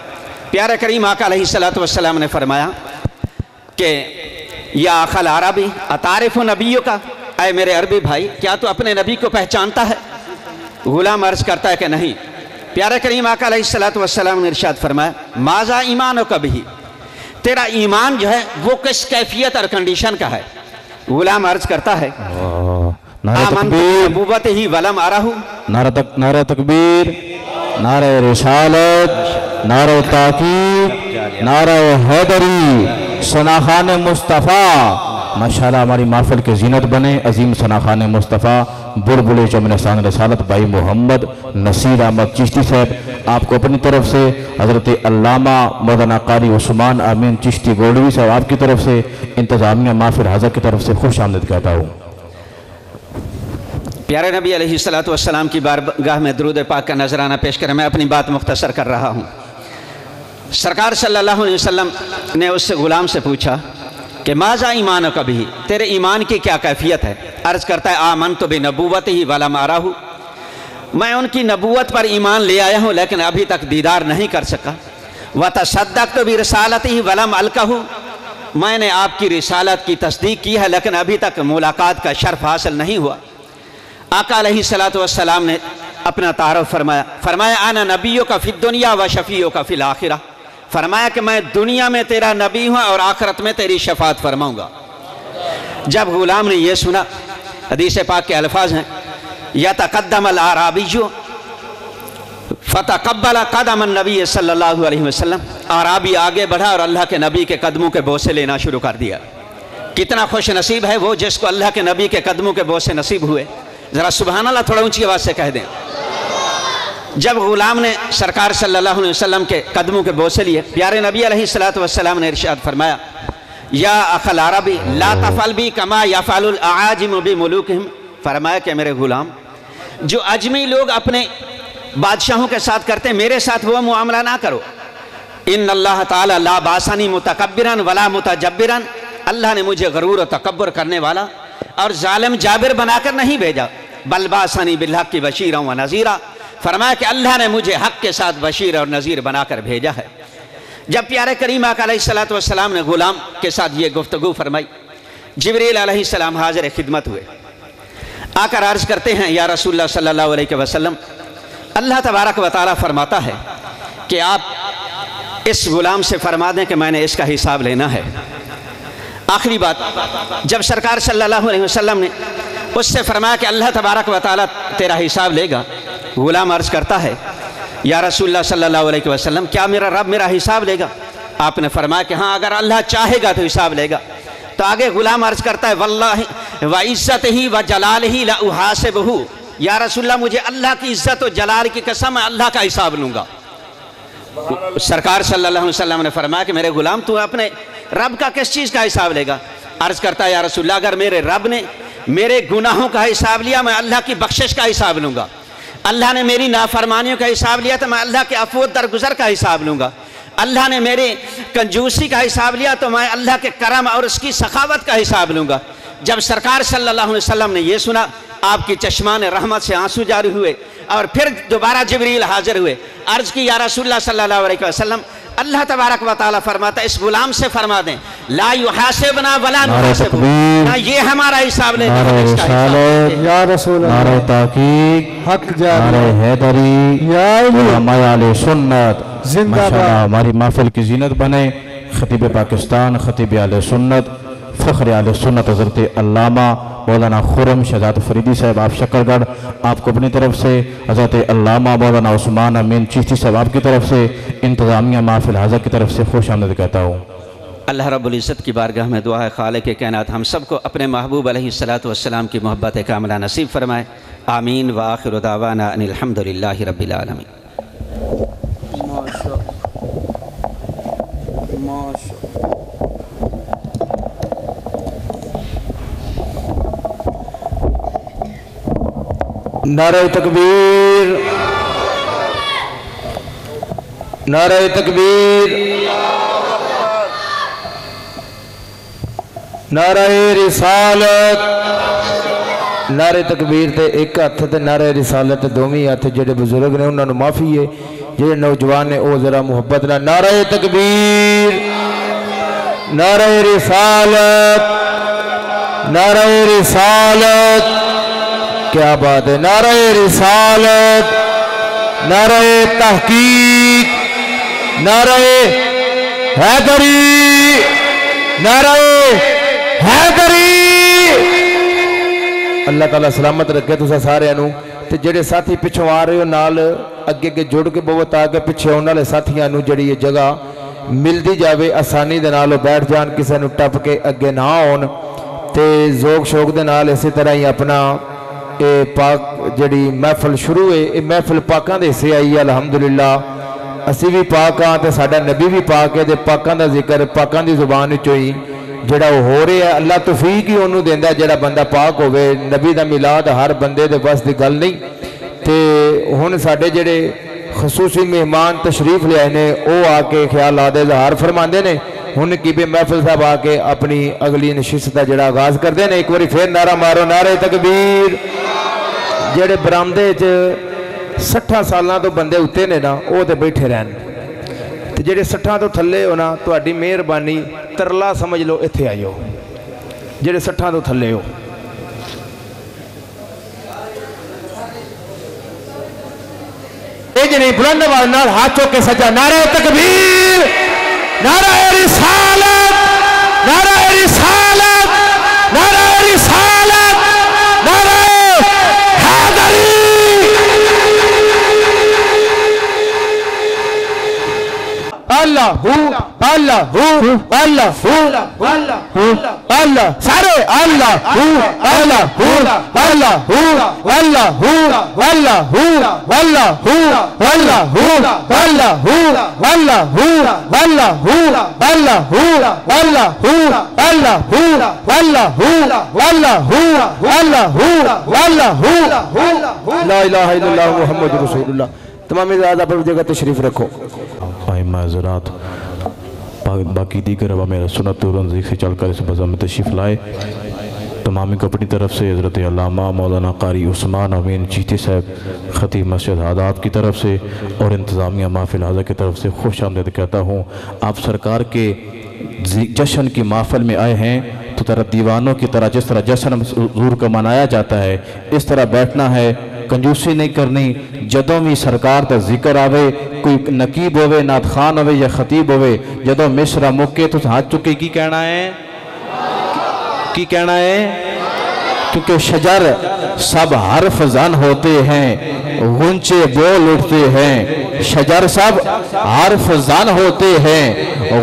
प्यारे करीम आका अलैहिस्सलातु वस्सलाम ने फरमाया कि या अखल अरबी अतारिफ नबियों का, ऐ मेरे अरबी भाई, क्या तू अपने नबी को पहचानता है। गुलाम अर्ज करता है कि नहीं। प्यारे करीम आका अलैहिस्सलातु वस्सलाम ने इरशाद फरमाया, माजा ईमान कभी, तेरा ईमान जो है वो किस कैफियत और कंडीशन का है। गुलाम अर्ज करता है, नबूवत ही वलम अरहू, नारा तकबीर, नारा रिसालत, नारा ताकीद, नारा हैदरी, सनाखान मुस्तफ़ा। माशाल्लाह हमारी महफिल के जीनत बने अजीम सनाखान मुस्तफ़ा बुलबुल चमनसान रसालत भाई मोहम्मद नसीर अहमद चिश्ती साहब, आपको अपनी तरफ से हज़रत अल्लामा मौलाना कारी उस्मान अमीन चिश्ती गोल्डवी साहब, आपकी तरफ से इंतज़ामिया महफिल हाज़र की तरफ से खुश आमदीद कहता हूँ। प्यारे नबी अलैहिस्सलातु वस्सलाम की बारगाह में दुरूद पाक का नजराना पेश कर मैं अपनी बात मुख्तसर कर रहा हूँ। सरकार सल्लल्लाहु अलैहि वसल्लम ने उससे गुलाम से पूछा कि माजा ईमान कभी, तेरे ईमान की क्या कैफियत है। अर्ज करता है, आमन तो बे नबूवत ही वाला मारा हूँ, मैं उनकी नबूवत पर ईमान ले आया हूँ लेकिन अभी तक दीदार नहीं कर सका। व तसद्दक़ तो भी रिसालत ही वलम अलका हूँ, मैंने आपकी रिसालत की तस्दीक की है लेकिन अभी तक मुलाकात का शर्फ हासिल नहीं हुआ। आका अलैहिस्सलातु वस्सलाम ने अपना तारुफ फरमाया आना नबियों का फिद दुनिया व शफ़ीओं का फिल आखिरा, फरमाया कि मैं दुनिया में तेरा नबी हूँ और आखिरत में तेरी शफात फरमाऊँगा। जब गुलाम ने यह सुना, हदीस पाक के अल्फाज हैं, यतक़द्दमुल आराबिय्यु फ़तक़ब्बल क़दम नबी सल्लल्लाहु अलैहि वसल्लम, आराबी आगे बढ़ा और अल्लाह के नबी के कदमों के बोसे लेना शुरू कर दिया। कितना खुश नसीब है वो जिसको अल्लाह के नबी के कदमों के बोसे नसीब हुए। ज़रा सुभान अल्लाह थोड़ा ऊंची आवाज़ से कह दें। जब गुलाम ने सरकार सल्लल्लाहु अलैहि वसल्लम के कदमों के बोसे लिए, प्यारे नबी अलैहिस्सलातु वस्सलाम ने इरशाद फरमाया, या अखल अरबी ला तफल बी कमा यफअलुल आजिम बि मुलूकिहिम, फरमाया कि मेरे गुलाम, जो अजमी लोग अपने बादशाहों के साथ करते हैं मेरे साथ वो मुआमला ना करो। इन अल्लाह ताला ला बासानी मुतकब्बिरन वला मुतजब्बिरन, अल्लाह ने मुझे गरूर और तकब्बुर करने वाला और जालिम जाबिर बनाकर नहीं भेजा। बल बासानी बिल्हक़ की बशीरा व नज़ीरा, फरमाया कि अल्लाह ने मुझे हक़ के साथ बशीर और नज़ीर बनाकर भेजा है। जब प्यारे करीम आका अलैहिस्सलातु वस्सलाम ने गुलाम के साथ ये गुफ्तगू फरमाई, जिब्रील अलैहिस्सलाम हाज़िर खिदमत हुए, आकर अर्ज़ करते हैं, या रसूलुल्लाह सल्लल्लाहु अलैहि वसल्लम, अल्लाह तबारक व तआला फरमाता है कि आप इस गुलाम से फरमा दें कि मैंने इसका हिसाब लेना है। आखिरी बात, जब सरकार सल्लल्लाहु अलैहि वसल्लम ने उससे फरमाया कि अल्लाह तबारक व तआला तेरा हिसाब लेगा, गुलाम अर्ज़ करता है, या रसूलुल्लाह सल्लल्लाहु अलैहि वसल्लम, क्या मेरा रब मेरा हिसाब लेगा। आपने फरमाया कि हाँ, अगर अल्लाह चाहेगा तो हिसाब लेगा। तो आगे गुलाम अर्ज़ करता है, वल्लाहि व इज़्ज़तिही व जलालिही ला उहासिबहु, या रसूलुल्लाह मुझे अल्लाह की इज़्ज़त और जलाल की कसम मैं अल्लाह का हिसाब लूँगा। सरकार सल्लल्लाहु अलैहि वसल्लम ने फरमाया कि मेरे गुलाम तू अपने रब का किस चीज़ का हिसाब लेगा। अर्ज़ करता है, या रसूलुल्लाह अगर मेरे रब ने मेरे गुनाहों का हिसाब लिया मैं अल्लाह की बख्शिश का हिसाब लूँगा। अल्लाह ने मेरी नाफरमानियों का हिसाब लिया तो मैं अल्लाह के अफ़्व दरगुज़र का हिसाब लूँगा। अल्लाह ने मेरे कंजूसी का हिसाब लिया तो मैं अल्लाह के करम और उसकी सखावत का हिसाब लूँगा। जब सरकार सल्लल्लाहु अलैहि वसल्लम ने यह सुना, आपकी चश्मान रहमत से आंसू जारी हुए और फिर दोबारा जिब्रील हाजिर हुए। अर्ज़ की, या रसूलुल्लाह सल्लल्लाहु अलैहि वसल्लम, अल्लाह तबारक व तआला फरमाता, इस गुलाम से फरमा दें, ला युहासिबना वला नुहासिबु, ना ये हमारा हिसाब लेगा, या रसूल नारे ताकीक, हक जारी, नारे हैदरी, या मायाले सुन्नत, माशाअल्लाह हमारी महफिल की जीनत बने। खतीब पाकिस्तान, खतीब आले सुन्नत, फ़ख्र आले सुन्नत हज़रत अल्लामा मौलाना खुर्रम शहजाद फरीदी साहब आप शकरगढ़, आपको अपनी तरफ से हज़रत अल्लामा मौलाना उस्मान अमीन चिश्ती साहब आपकी तरफ से, इंतज़ामिया महफिल हाज़ा की तरफ से खुश आमदीद कहता हूँ। अल्लाह रब्बुल इज़्ज़त की बारगाह में दुआ है खालिक़ कायनात हम सबको अपने महबूब अलैहिस्सलातु वस्सलाम की मोहब्बत कामिला नसीब फरमाए। आमीन व आखिरु दावाना अनिल हम्दुलिल्लाहि रब्बिल आलमीन। नारे तकबीर, नारे तकबीर, नारे रिसालत। नारे तकबीर ते एक हथ ते नारे रिसालत दोवें हथ। जेडे बुजुर्ग ने उन्होंने माफ़ी है, जेडे नौजवान ने वो जरा मुहब्बत ना। नारे तकबीर, नारे रिसालत, नारे रिसालत। क्या बात है। नारे रिसालत, नारे तहकीक, नारे हैदरी, नारे हैदरी। अल्लाह ताला सलामत रखे तुसा सारे नूं। ते जेडे साथी पिछों आ रहे हो नाल अगे के जुड़ के बहुत आगे पिछे आने वाले साथियों नूं जेड़ी ये जगह मिलती जाए आसानी दे नाल बैठ जान, किसी नूं टप के अगे ना आउण ते जोक शौक दे नाल इसी तरह ही अपना ये पाक जड़ी महफिल शुरू है। ये महफिल पाकां दे हिस्से आई है। अलहमदुलिल्लाह असी भी पाक हाँ तो साडा नबी भी पाक है। पाकां दा जिक्र पाकां दी जुबान विचों ही जड़ा हो रहा है। अल्लाह तौफीक ही उन्होंने देंदा जड़ा बंदा पाक होवे। नबी दा मिलाद हर बंदे दे बस की गल नहीं। तो हुण साडे जड़े खसूसी मेहमान तशरीफ लियाए ने वो आके ख्याल आदे इजहार फरमाते हैं। हुण कीबे महफिल साहब आके अपनी अगली नशिस्त का जड़ा आगाज करते हैं। एक बार फिर नारा मारो, नारे तकबीर। जेडे बरामदे 60 सालों तो बंदे उत्ते ने ना वो तो बैठे रहन, तो जेडे 60 तो थले हो ना तुहाडी मेहरबानी तरला समझ लो इत्थे आइयो। जेडे 60 तो थले हो नहीं बुलंद आवाज नाल हाथ चौक के सजा। नारे तकबीर, नारे रिसालत, नारे रिसालत, नारे रिसालत, नारे हैदरी। अल्लाहू अल्लाहू अल्लाहू अल्लाह सारे अल्लाहू अल्लाहू अल्लाहू अल्लाहू अल्लाहू अल्लाहू अल्लाहू अल्लाहू अल्लाहू अल्लाहू अल्लाहू अल्लाहू अल्लाहू अल्लाहू अल्लाहू अल्लाहू अल्लाहू ला इलाहा इल्लल्लाह मुहम्मद रसूलुल्लाह। तमाम ज़्यादा पर जगह तशरीफ रखो। माजरात बाकी दीगर अब मेरा सुनत रंजीक से चलकर इस बज़म में तशरीफ़ लाए। तमामी को अपनी तरफ से हज़रत अल्लामा मौलाना कारी उस्मान अमीन चिश्ती साहब खतीब मस्जिद आदाब की तरफ से और इंतज़ामिया महफिल हाज़ा की तरफ से खुश आमदीद कहता हूँ। आप सरकार के जश्न की महफिल में आए हैं तो तरह दीवानों की तरह जिस तरह जश्न हुज़ूर का मनाया जाता है इस तरह बैठना है, कंजूसी नहीं करनी। जदों भी सरकार का जिक्र आवे, कोई नकीब होवे, नात खान होवे या खतीब होवे, जदों मिसरा मुके तो हाथ चुके की कहना है, की कहना है, क्योंकि शजर सब हर्फ जन होते हैं, गुंचे बोल उठते हैं। शजर सब हर्फ जन होते हैं,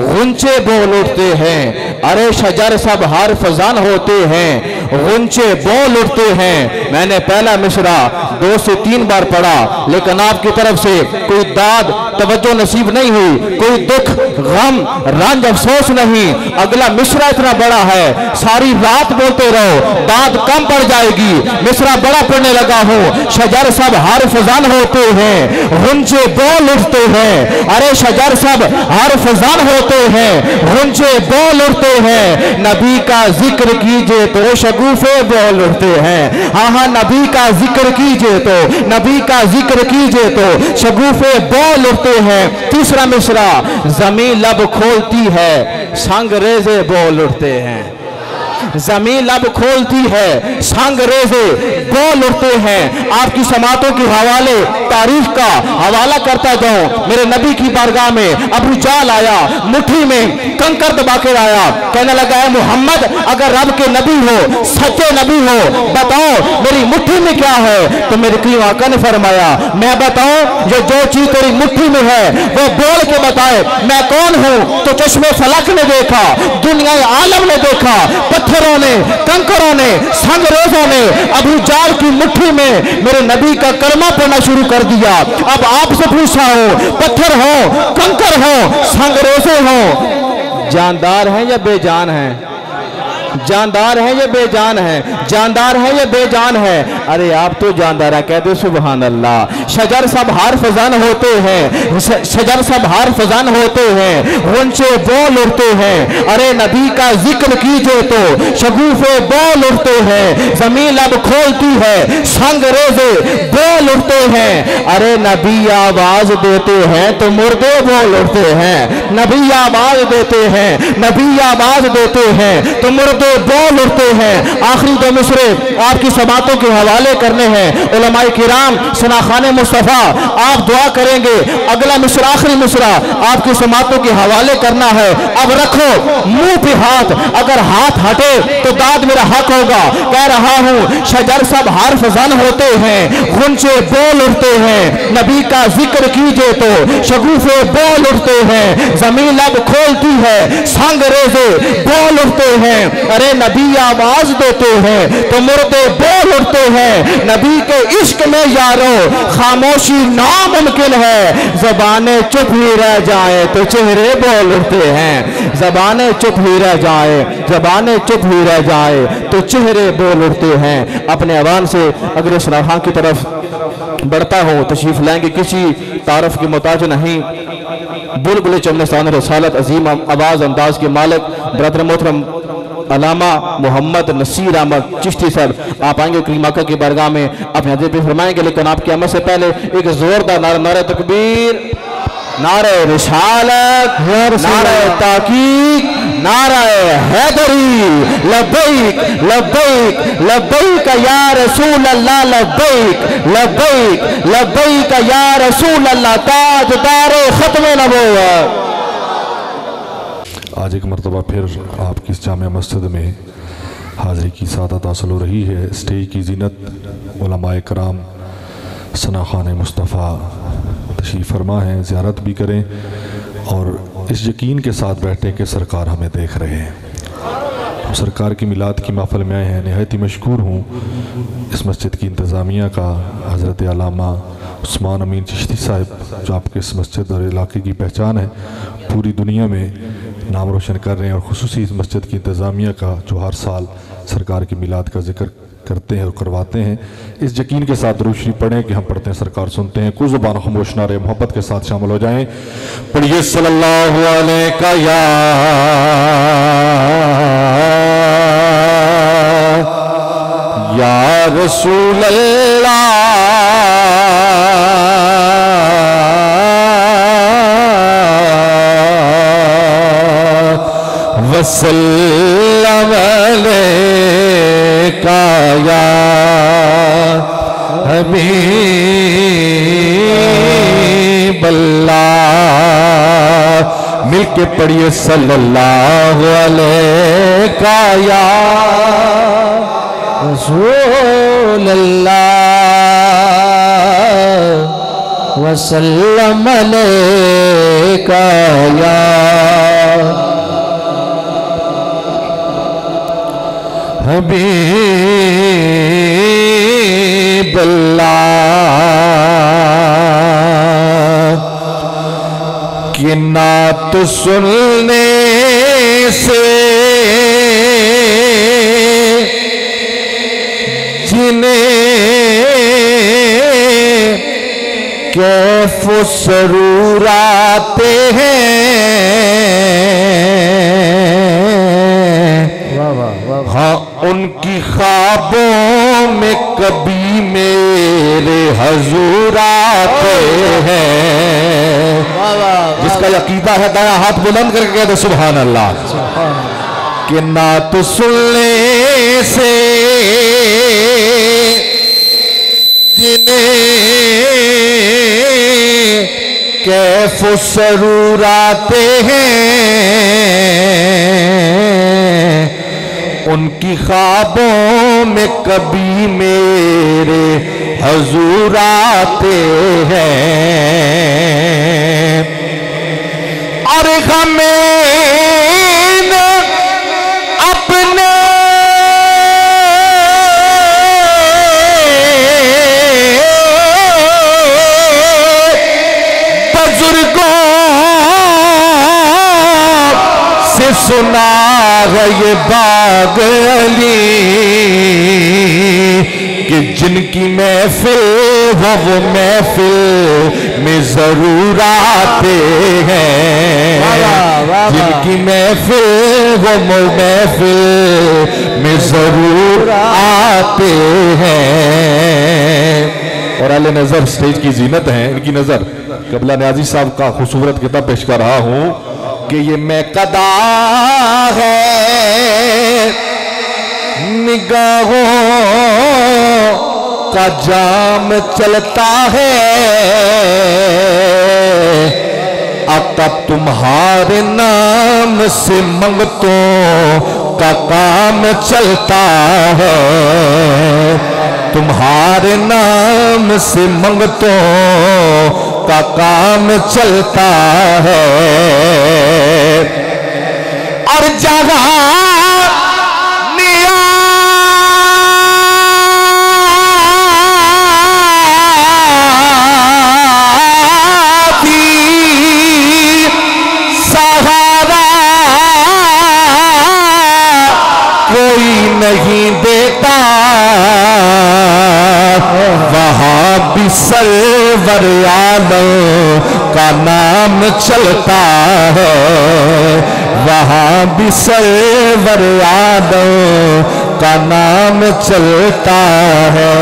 गुंचे बोल उठते हैं। अरे शजर सब हर्फ जन होते हैं, गुंचे बोल उठते हैं। मैंने पहला मिसरा 2 से 3 बार पढ़ा, लेकिन आपकी तरफ से कोई दाद तवज्जो नसीब नहीं हुई, कोई दुख गम रंज अफसोस नहीं। अगला मिसरा इतना बड़ा है, सारी रात बोलते रहो, दाद कम पड़ जाएगी। मिसरा बड़ा पढ़ने लगा हूँ। शजर सब हर्फ जन होते हैं, गुंजे बोल उठते हैं। अरे शजर सब हर्फ जन होते हैं, गुंजे बोल उठते हैं। नबी का जिक्र कीजिए तो शगुफे बोल उठते हैं। हाँ हाँ, नबी का जिक्र कीजिए तो, नबी का जिक्र कीजिए तो शगुफे बोल उठते हैं। तीसरा मिसरा, जमीन लब खोलती है, संग रेजे बोल उठते हैं। जमीन लब खोलती है, संग रेजे बोल उठते हैं। आपकी समातों के हवाले तारीख का हवाला करता जाऊं। मेरे नबी की बारगाह में अबू जाल आया, मुट्ठी में कंकर दबा के आया, कहने लगा है मोहम्मद, अगर रब के नबी हो, सच्चे नबी हो, बताओ मेरी मुट्ठी में क्या है। तो मेरे करीम आका ने फरमाया, मैं बताऊं जो चीज तेरी मुट्ठी में है वो बोल के बताए मैं कौन हूं। तो चश्मे फलक ने देखा, दुनिया आलम ने देखा, पत्थरों ने, कंकरों ने, संगरेजों ने अबू जाल की मुट्ठी में मेरे नबी का कलमा पढ़ना शुरू कर दिया। अब आपसे पूछा हो, पत्थर हो, कंकर हो, संगरेजे हो, जानदार हैं या बेजान हैं? जानदार है या बेजान है? जानदार है या बेजान है? अरे आप तो जानदार है, कहते सुभान अल्लाह। शजर सब हार फजान होते हैं, शजर सब हार फजान होते हैं, गुंचे बोल उठते हैं। अरे नबी का जिक्र कीजिए तो शगुफे बोल उठते हैं, जमीन अब खोलती है, संग रेजे बोल उठते हैं। अरे नबी आवाज देते हैं तो मुर्दे बोल उठते हैं, नबी आवाज देते हैं, नबी आवाज देते हैं तो मुर्दे बोल उठते हैं। आखिरी दो मिसरे आपकी समातों के हवाले करने हैं। उलमाए किराम सनाखाने मुस्तफा आप दुआ करेंगे, अगला मिसरा आखिरी मिसरा आपकी समातों के हवाले करना है। अब रखो मुंह पे हाथ, अगर हाथ हटे तो दाद मेरा हक होगा। कह रहा हूं शजर सब हार फजान होते हैं, गुंचे बोल उठते हैं, नबी का जिक्र कीजिए तो शगुफे बोल उठते हैं, जमीन अब खोलती है, संग रेजे बोल उठते हैं। अरे नबी आवाज देते हैं तो मुर्दे बोल उठते हैं। नबी के इश्क में यारो खामोशी नामुमकिन है, जबानें चुप ही रह जाए तो चेहरे बोल उठते हैं, जबानें चुप ही रह जाए, जबानें चुप ही रह जाए तो चेहरे बोल उठते हैं। अपने अवान से अगले सराहा की तरफ बढ़ता हो, तशरीफ लाएंगे, किसी तारफ की मोहताज नहीं। बुलबुल चमनस्तान रसालत अजीम आवाज अंदाज के मालिक ब्रदर मोहतरम अलामा मोहम्मद नसीर अहमद चिश्ती साहब आप आएंगे करीम आका की बारगाह में अपने हज़रत पे फरमाएंगे। लेकिन आपकी आमद से पहले एक जोरदार नारा, नारे तकबीर, नारे रिसालत, नारे ताकीक, नारे हैदरी, लब्बैक लब्बैक लब्बैक या रसूल अल्लाह, लब्बैक लब्बैक लब्बैक या रसूल अल्लाह, ताजदार खत्म नबुव्वत। आज एक मरतबा फिर आपकी इस जामिया मस्जिद में हाज़िरी की सादत हासिल हो रही है। स्टेज की जीनत उलमाए कराम सनाखाने मुस्तफ़ा तशरीफ़ फरमा है, ज़ियारत भी करें और इस यकीन के साथ बैठे कि सरकार हमें देख रहे हैं। हम सरकार की मिलाद की महफ़िल में आए हैं। नहायत ही मशकूर हूँ इस मस्जिद की इंतज़ामिया का, हज़रत अल्लामा उस्मान अमीन चिश्ती साहब जो आपके इस मस्जिद और इलाके की पहचान है, पूरी दुनिया में नाम रोशन कर रहे हैं। और खुसूसी इस मस्जिद की इंतज़ामिया का जो हर साल सरकार की मिलाद का जिक्र करते हैं और करवाते हैं, इस यकीन के साथ दुरूद शरीफ पढ़ें कि हम पढ़ते हैं, सरकार सुनते हैं। कुछ ज़ुबान खामोश ना रहे, मोहब्बत के साथ शामिल हो जाएं। पढ़िए सल्लल्लाहु अलैहि या रसूल अल्लाह, वसल्लम अलैका या हबीब अल्लाह। मिलके पढ़िए सल्लल्लाहु अलैका या रसूल अल्लाह, वसल्लम अलैका या हबीब अल्लाह। कि नात सुनने से जिन्हें कैफ सरूर आते हैं, हाँ उनकी ख्वाबों में कभी मेरे हजूर आते हैं। जिसका यकीदा है दाया हाथ बुलंद करके कहते सुभान अल्लाह। कि नात सुनने से जिन्हें कैफ सरूर आते हैं उनकी ख्वाबों में कभी मेरे हजूर आते हैं और हमें अपने बुजुर्गों से सुना है ये बाग अली कि जिनकी महफिल वो महफिल में जरूर आते हैं, जिनकी महफिल वो महफिल में जरूर आते हैं। और आले नजर स्टेज की जीनत है, इनकी नजर कबला न्याजी साहब का खूबसूरत किताब पेश कर रहा हूं कि ये मैं कदा है निगाहों का जाम चलता है अब तुम्हारे नाम से मंगतों का काम चलता है, तुम्हारे नाम से मंगतों का काम चलता है। और जहाँ नहीं देता वहां भी सरवर आलम का नाम चलता है, वहां भी सरवर आलम का नाम चलता है।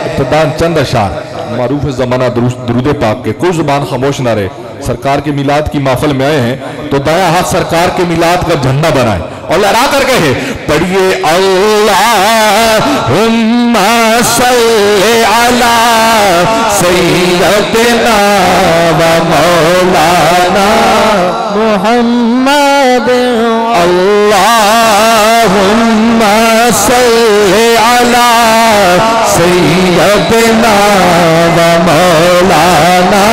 इब्तिदान चंद अशार मारूफ ज़माना दुरूद पाक के, कोई जुबान खामोश ना रहे। सरकार के मिलाद की महफिल में आए हैं तो दाया हाथ सरकार के मिलाद का झंडा बनाए और लहरा कर कहे पढ़िए अल्लाहुम्मा सल्ली अला सय्यदना व मौलाना मुहम्मद। अल्लाहुम्मा सल्ली अला सय्यदना व मौलाना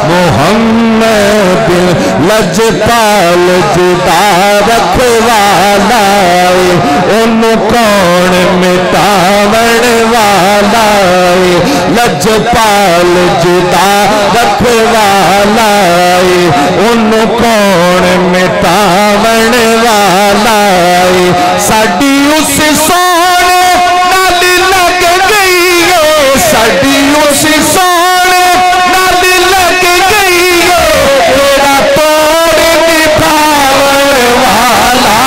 मुहम्मद। लजपाल जुदा रखवाला उन कौन मिटावण वाला, लजपाल जुदा रखवाला उन कौन मिटावण वाला। साडी उस सोने नाल लग गई है, साडी उस सोने नाल लग गई है, तेरा तोड़ निभावण वाला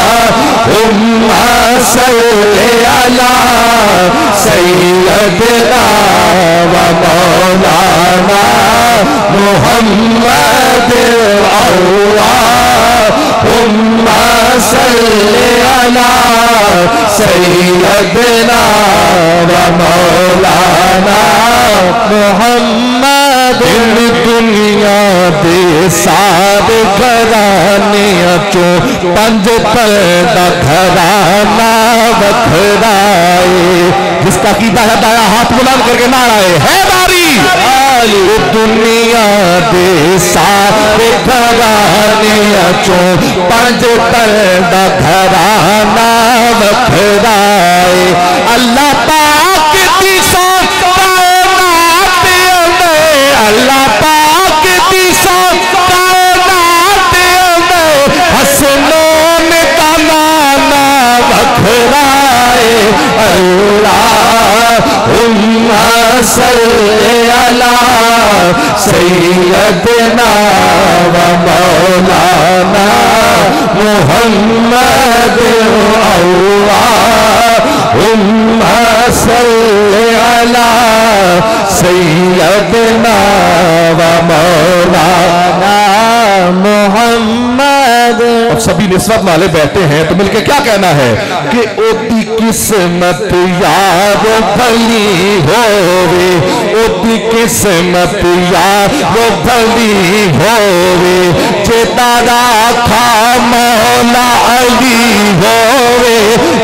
अल्लाहुम्मा सल्ली अला सय्यदना व मौलाना मुहम्मद। अल्लाहुम्मा सल्ली अला सय्यदना व मौलाना मुहम्मद। दुनिया दे सारे घराने चो पंज पर्दा घराना बखराए, जिसका कीदा है दाया हाथ बुलंद करके नाराए हैदारी। दुनिया दे सारे घराने चो पंज पर्दा घराना बखराए। अल्लाह पाक दी कायनात में, अल्लाह पाक दी कायनात में हसनों का नाना बखराए। अल्लाहुम्मा सल्ली अला सय्यदना व मौलाना मुहम्मद। अल्लाहुम्मा सल्ली अला सय्यदना व मौलाना मुहम्मद। अब सभी निस्बत वाले बैठे हैं तो मिलके क्या कहना है कि ओदी किस्मत यारो भली होवे, ओदी किस्मत यारो भली होवे, जेदा राखा मौला अली होवे,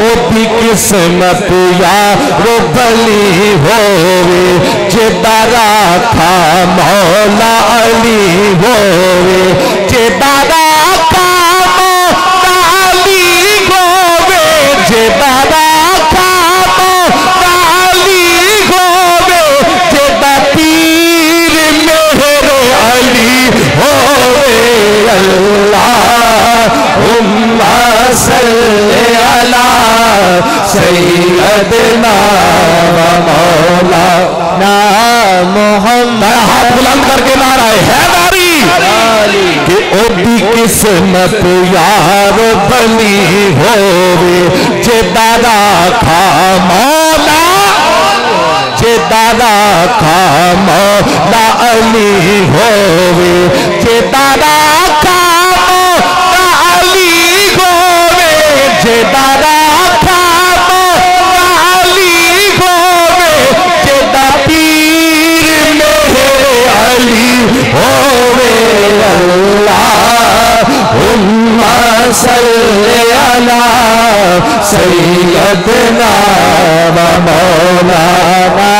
ओदी किस्मत यारो भली होवे, जेदा राखा मौला अली होवे, जेदा राखा मौला अली होवे, जेदा राखा मौला अली होवे, जेदा पीर मेरे अली होवे। अल्लाहुम्मा सल्ली अला सय्यदना व मौलाना मुहम्मद। हाथ बुलंद करके नारा हैदारी कि ओदी किस्मत यार भली होवे, जेदा राखा मौला, जेदा राखा मौला अली होवे, जेदा राखा मौला अली होवे, जेदा राखा मौला अली होवे, जेदा पीर मेरे अली होवे। अल्लाहुम्मा सल्ली अला सय्यदना व मौलाना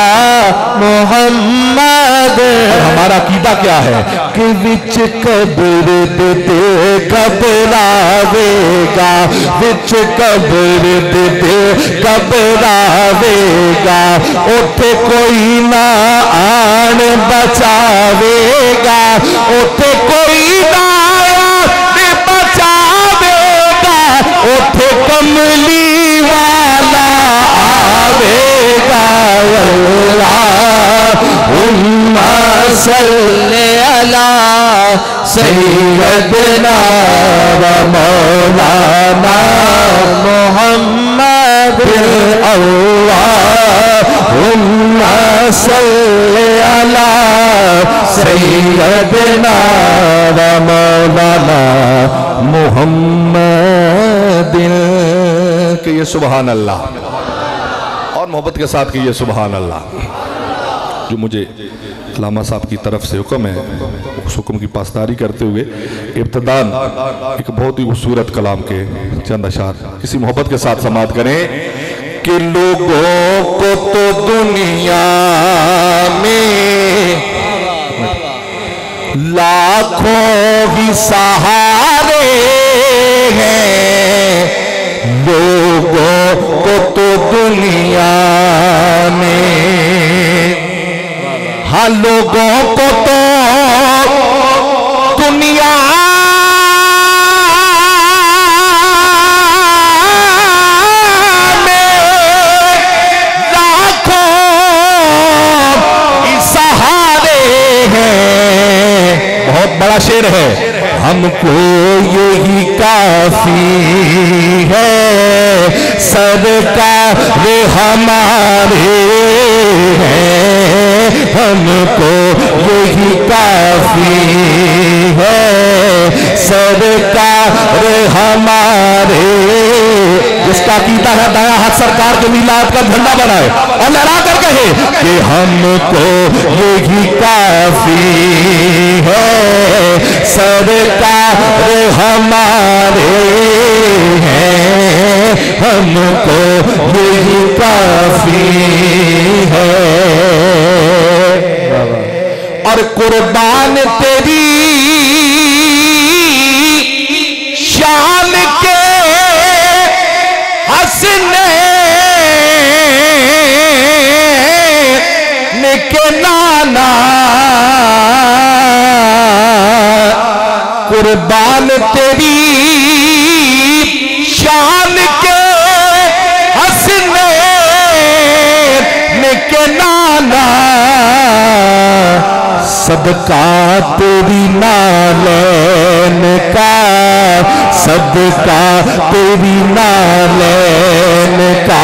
मुहम्मद। हमारा कीदा क्या है कि विच कब्र दे घबरावेगा, विच कब्र दे घबरावेगा, उथे कोई ना आन बचावेगा, उथे कोई ना आन बचावेगा, उथे कमली वाला आवेगा। अल्लाहुम्मा सल्ली अला सय्यदना व मौलाना मुहम्मद। अल्लाहुम्मा सल्ली अला सय्यदना व मौलाना मुहम्मद। कहिए सुभान अल्लाह, और मोहब्बत के साथ कहिए सुभान अल्लाह। जो मुझे अल्लामा साहब की तरफ से हुक्म है, उस हुक्म की पासदारी करते हुए इब्तिदान एक बहुत ही खूबसूरत कलाम के चंद अशार किसी मोहब्बत के साथ समाअत करें कि लोगों को तो दुनिया में लाखों ही सहारे हैं, लोगों को तो दुनिया में, हाँ लोगों को तो दुनिया में लाखों ही सहारे हैं। बहुत बड़ा शेर है, हमको यही काफी है, सरकार हमारे हैं, हमको यही काफी है, सरकार हमारे। जिसका कीता है दाया हाथ सरकार के मिलाद का झंडा बनाए और लहरा कर कहे कि हमको यही काफी है, सरकार हमारे हैं, हमको यही काफी है। और कुर्बान तेरी शान के हंसने के नाना, कुर्बान तेरी शान के हंसने के नाना, सदका तेरी नालैन का, सदका तेरी नालैन का।